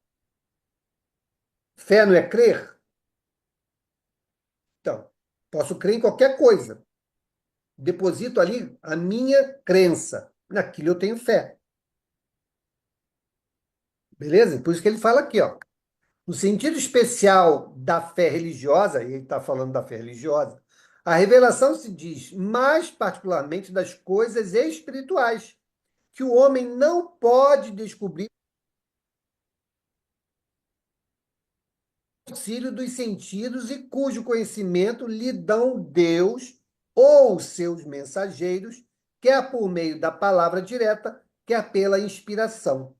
[SPEAKER 1] Fé não é crer? Então, posso crer em qualquer coisa. Deposito ali a minha crença. Naquilo eu tenho fé. Beleza? Por isso que ele fala aqui, ó. No sentido especial da fé religiosa, e ele está falando da fé religiosa, a revelação se diz mais particularmente das coisas espirituais, que o homem não pode descobrir com o auxílio dos sentidos e cujo conhecimento lhe dão Deus ou seus mensageiros, quer por meio da palavra direta, quer pela inspiração.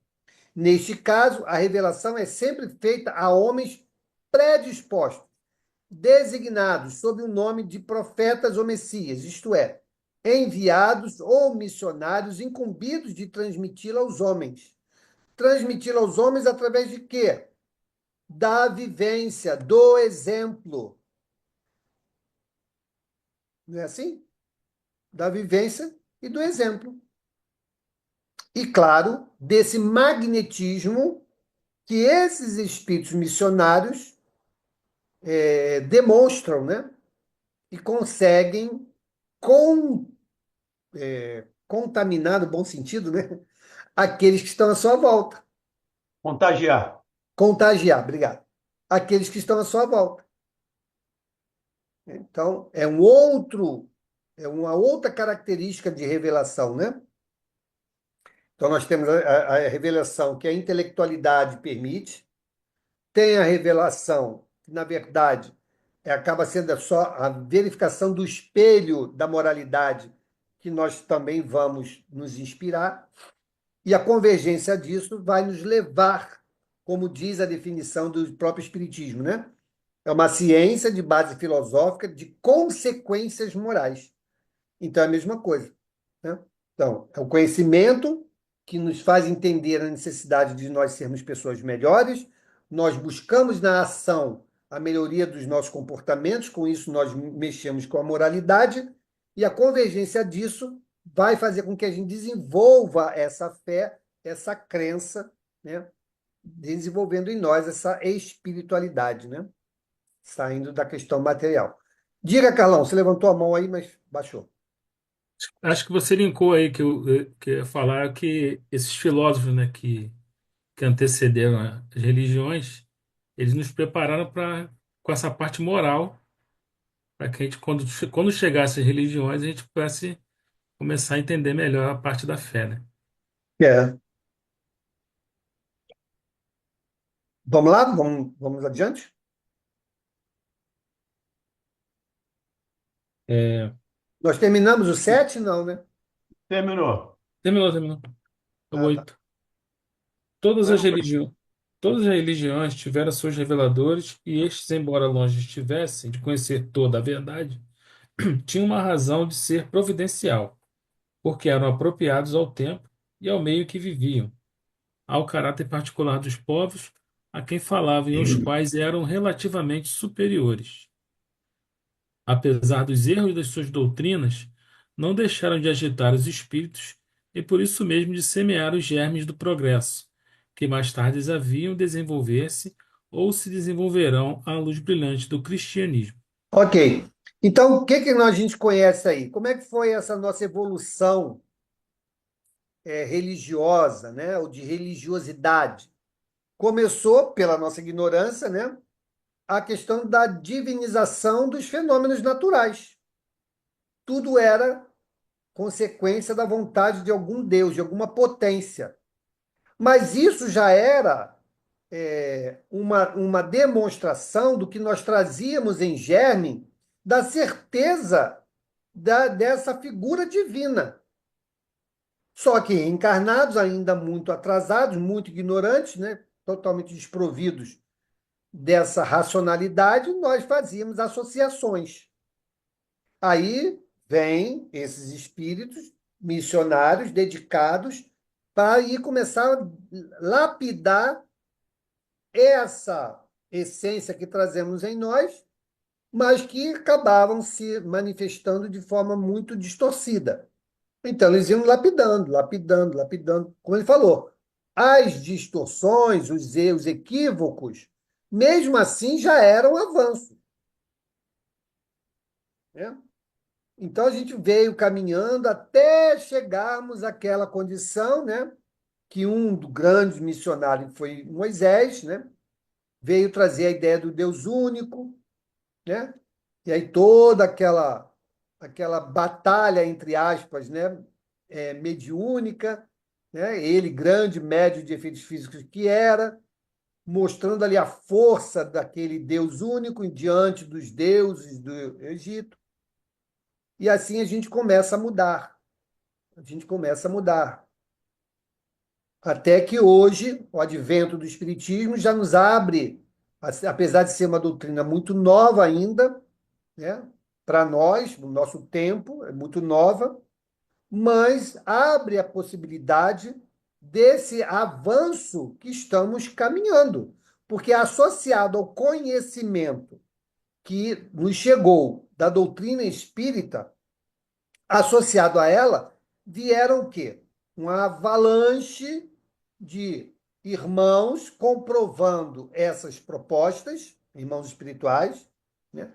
[SPEAKER 1] Neste caso, a revelação é sempre feita a homens predispostos, designados sob o nome de profetas ou messias, isto é, enviados ou missionários incumbidos de transmiti-la aos homens. Transmiti-la aos homens através de quê? Da vivência, do exemplo. Não é assim? Da vivência e do exemplo. E, claro, desse magnetismo que esses espíritos missionários demonstram, né? E conseguem contaminar, no bom sentido, né? Aqueles que estão à sua volta.
[SPEAKER 5] Contagiar.
[SPEAKER 1] Contagiar, obrigado. Aqueles que estão à sua volta. Então, é uma outra característica de revelação, né? Então, nós temos a revelação que a intelectualidade permite, tem a revelação que, na verdade, acaba sendo só a verificação do espelho da moralidade que nós também vamos nos inspirar, e a convergência disso vai nos levar, como diz a definição do próprio Espiritismo, né? É uma ciência de base filosófica de consequências morais. Então, é a mesma coisa, né? Então, é o conhecimento que nos faz entender a necessidade de nós sermos pessoas melhores, nós buscamos na ação a melhoria dos nossos comportamentos, com isso nós mexemos com a moralidade, e a convergência disso vai fazer com que a gente desenvolva essa fé, essa crença, né? Desenvolvendo em nós essa espiritualidade, né? Saindo da questão material. Diga, Carlão, você levantou a mão aí, mas baixou.
[SPEAKER 4] Acho que você linkou aí que eu ia falar que esses filósofos, né, que antecederam as religiões, eles nos prepararam com essa parte moral, para que a gente, quando chegasse às religiões, a gente pudesse começar a entender melhor a parte da fé, né?
[SPEAKER 1] É. Vamos lá? Vamos adiante?
[SPEAKER 4] É,
[SPEAKER 1] Nós terminamos o 7? Não, né?
[SPEAKER 5] Terminou.
[SPEAKER 4] terminou. O
[SPEAKER 1] Ah, tá.
[SPEAKER 4] 8. Todas
[SPEAKER 5] Agora
[SPEAKER 4] as
[SPEAKER 5] eu vou-
[SPEAKER 4] religiões, todas as religiões tiveram seus reveladores e estes, embora longe estivessem de conhecer toda a verdade, tinham uma razão de ser providencial, porque eram apropriados ao tempo e ao meio que viviam, ao caráter particular dos povos a quem falavam e aos quais eram relativamente superiores. Apesar dos erros das suas doutrinas, não deixaram de agitar os espíritos e por isso mesmo de semear os germes do progresso, que mais tarde haviam desenvolver-se ou se desenvolverão à luz brilhante do cristianismo.
[SPEAKER 1] Ok. Então, o que que a gente conhece aí? Como é que foi essa nossa evolução religiosa, né? Ou de religiosidade? Começou pela nossa ignorância, né? A questão da divinização dos fenômenos naturais. Tudo era consequência da vontade de algum Deus, de alguma potência. Mas isso já era uma demonstração do que nós trazíamos em germe da certeza dessa figura divina. Só que encarnados, ainda muito atrasados, muito ignorantes, né? Totalmente desprovidos dessa racionalidade, nós fazíamos associações. Aí vêm esses espíritos missionários dedicados para ir começar a lapidar essa essência que trazemos em nós, mas que acabavam se manifestando de forma muito distorcida. Então, eles iam lapidando, lapidando, lapidando. Como ele falou, as distorções, os erros, equívocos, mesmo assim já eram avanços, né? Então, a gente veio caminhando até chegarmos àquela condição, né? Que um dos grandes missionários foi Moisés, né? Veio trazer a ideia do Deus único, né? E aí toda aquela batalha, entre aspas, né? Mediúnica, né? Ele, grande médio de efeitos físicos que era, mostrando ali a força daquele Deus único diante dos deuses do Egito. E assim a gente começa a mudar. A gente começa a mudar. Até que hoje, o advento do Espiritismo já nos abre, apesar de ser uma doutrina muito nova ainda, né? Para nós, no nosso tempo, é muito nova, mas abre a possibilidade desse avanço que estamos caminhando, porque associado ao conhecimento que nos chegou da doutrina espírita, associado a ela, vieram o quê? Uma avalanche de irmãos comprovando essas propostas, irmãos espirituais, né?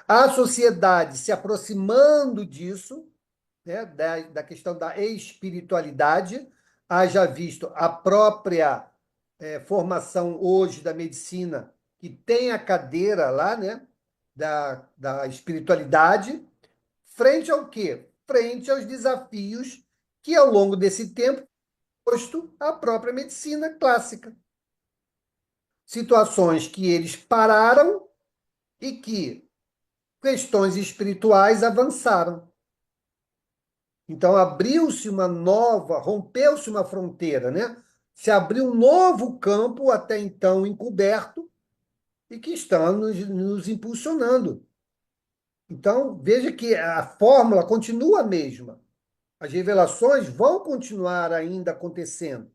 [SPEAKER 1] A sociedade se aproximando disso, né, da questão da espiritualidade, haja visto a própria formação hoje da medicina, que tem a cadeira lá, né, da espiritualidade, frente ao quê? Frente aos desafios que, ao longo desse tempo, posto à própria medicina clássica. Situações que eles pararam e que questões espirituais avançaram. Então, abriu-se uma nova, rompeu-se uma fronteira, né? Se abriu um novo campo, até então encoberto, e que está nos impulsionando. Então, veja que a fórmula continua a mesma. As revelações vão continuar ainda acontecendo.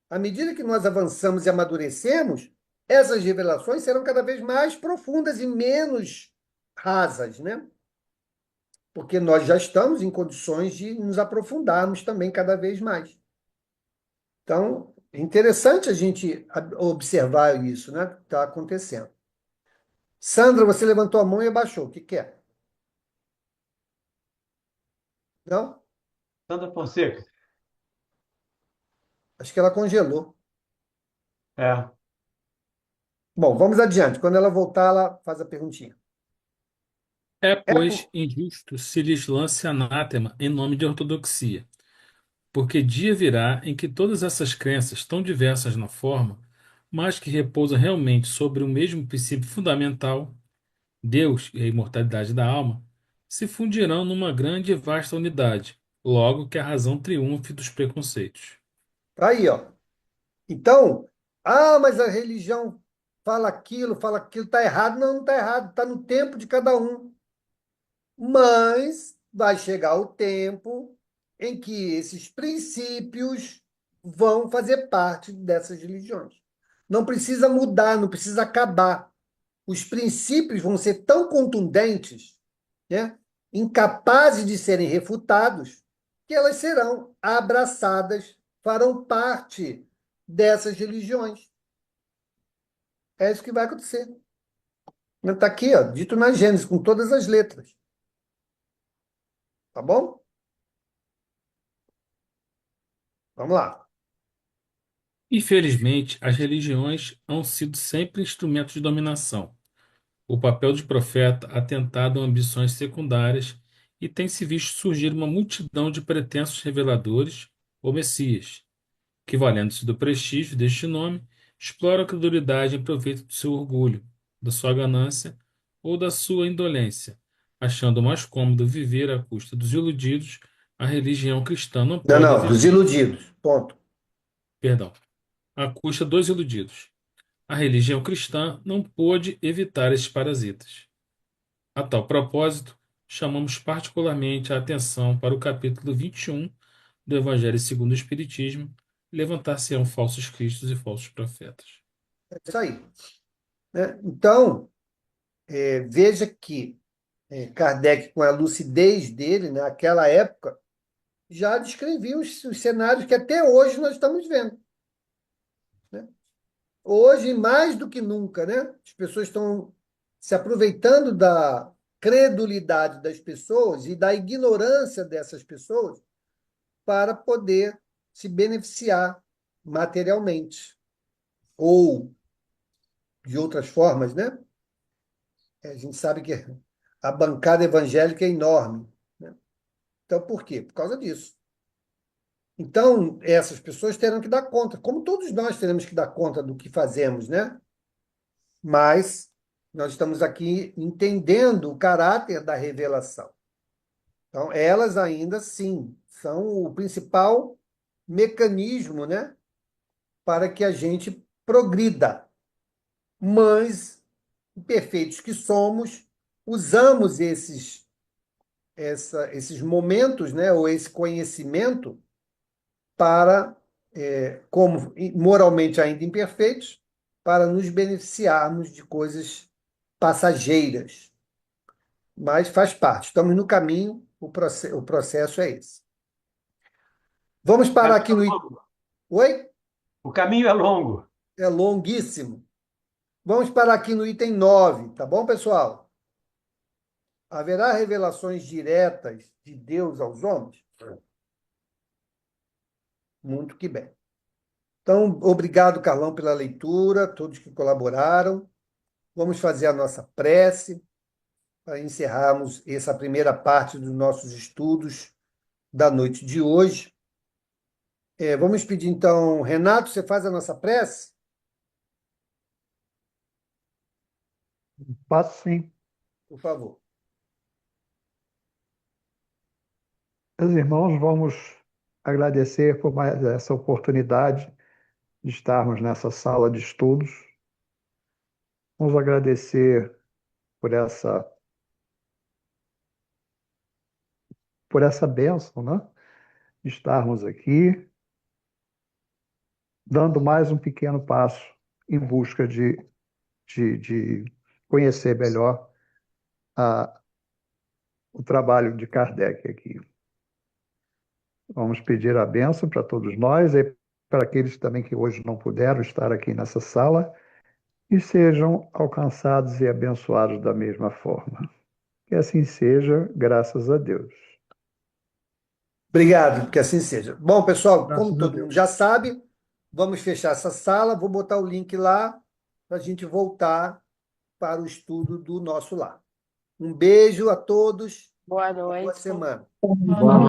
[SPEAKER 1] À medida que nós avançamos e amadurecemos, essas revelações serão cada vez mais profundas e menos rasas, né? Porque nós já estamos em condições de nos aprofundarmos também cada vez mais. Então, é interessante a gente observar isso, né? Que está acontecendo. Sandra, você levantou a mão e abaixou. O que que é? Não?
[SPEAKER 5] Sandra Fonseca.
[SPEAKER 1] Acho que ela congelou.
[SPEAKER 5] É.
[SPEAKER 1] Bom, vamos adiante. Quando ela voltar, ela faz a perguntinha.
[SPEAKER 4] É,
[SPEAKER 1] É
[SPEAKER 4] pois,
[SPEAKER 1] por...
[SPEAKER 4] injusto se lhes lance anátema em nome de ortodoxia, porque dia virá em que todas essas crenças, tão diversas na forma, mas que repousam realmente sobre o mesmo princípio fundamental, Deus e a imortalidade da alma, se fundirão numa grande e vasta unidade, logo que a razão triunfe dos preconceitos.
[SPEAKER 1] Aí, ó. Então, mas a religião fala aquilo, está errado. Não, não está errado. Está no tempo de cada um. Mas vai chegar o tempo em que esses princípios vão fazer parte dessas religiões. Não precisa mudar, não precisa acabar. Os princípios vão ser tão contundentes, né, incapazes de serem refutados, que elas serão abraçadas, farão parte dessas religiões. É isso que vai acontecer. Está aqui, ó, dito na Gênesis, com todas as letras. Tá bom? Vamos lá.
[SPEAKER 4] Infelizmente, as religiões han sido sempre instrumentos de dominação. O papel de profeta atentado a ambições secundárias e tem-se visto surgir uma multidão de pretensos reveladores ou messias, que, valendo-se do prestígio deste nome, exploram a credulidade em proveito do seu orgulho, da sua ganância ou da sua indolência, achando mais cômodo viver à custa dos iludidos. A religião cristã não
[SPEAKER 1] Não,
[SPEAKER 4] pode
[SPEAKER 1] não, dos
[SPEAKER 4] evitar,
[SPEAKER 1] iludidos. Ponto.
[SPEAKER 4] perdão, à custa dos iludidos. A religião cristã não pôde evitar estes parasitas. A tal propósito, chamamos particularmente a atenção para o capítulo 21 do Evangelho segundo o Espiritismo: levantar-se-ão falsos cristos e falsos profetas.
[SPEAKER 1] É isso aí. Né? Então, veja que Kardec, com a lucidez dele, naquela época, já descrevia os cenários que até hoje nós estamos vendo. Né? Hoje, mais do que nunca, né? As pessoas estão se aproveitando da credulidade das pessoas e da ignorância dessas pessoas para poder se beneficiar materialmente ou de outras formas, né? A gente sabe que a bancada evangélica é enorme, né? Então, por quê? Por causa disso. Então, essas pessoas terão que dar conta, como todos nós teremos que dar conta do que fazemos, né? Mas nós estamos aqui entendendo o caráter da revelação. Então, elas ainda sim são o principal mecanismo, né, para que a gente progrida. Mas, imperfeitos que somos, usamos esses momentos, né, ou esse conhecimento para, como moralmente ainda imperfeitos, para nos beneficiarmos de coisas passageiras. Mas faz parte, estamos no caminho, o processo é esse. Vamos parar aqui no. Oi?
[SPEAKER 5] O caminho é longo.
[SPEAKER 1] É longuíssimo. Vamos parar aqui no item 9, tá bom, pessoal? Haverá revelações diretas de Deus aos homens? Muito que bem. Então, obrigado, Carlão, pela leitura, todos que colaboraram. Vamos fazer a nossa prece para encerrarmos essa primeira parte dos nossos estudos da noite de hoje. Vamos pedir, então, Renato, você faz a nossa prece?
[SPEAKER 10] Passo sim.
[SPEAKER 1] Por favor.
[SPEAKER 10] Meus irmãos, vamos agradecer por mais essa oportunidade de estarmos nessa sala de estudos. Vamos agradecer por essa bênção, né? De estarmos aqui, dando mais um pequeno passo em busca de conhecer melhor o trabalho de Kardec aqui. Vamos pedir a bênção para todos nós e para aqueles também que hoje não puderam estar aqui nessa sala e sejam alcançados e abençoados da mesma forma. Que assim seja, graças a Deus.
[SPEAKER 1] Obrigado, que assim seja. Bom, pessoal,
[SPEAKER 10] Graças
[SPEAKER 1] como
[SPEAKER 10] a
[SPEAKER 1] todo
[SPEAKER 10] Deus.
[SPEAKER 1] mundo já sabe, vamos fechar essa sala. Vou botar o link lá para a gente voltar para o estudo do nosso lar. Um beijo a todos.
[SPEAKER 2] Boa
[SPEAKER 1] Boa
[SPEAKER 2] noite.
[SPEAKER 1] semana.
[SPEAKER 3] Boa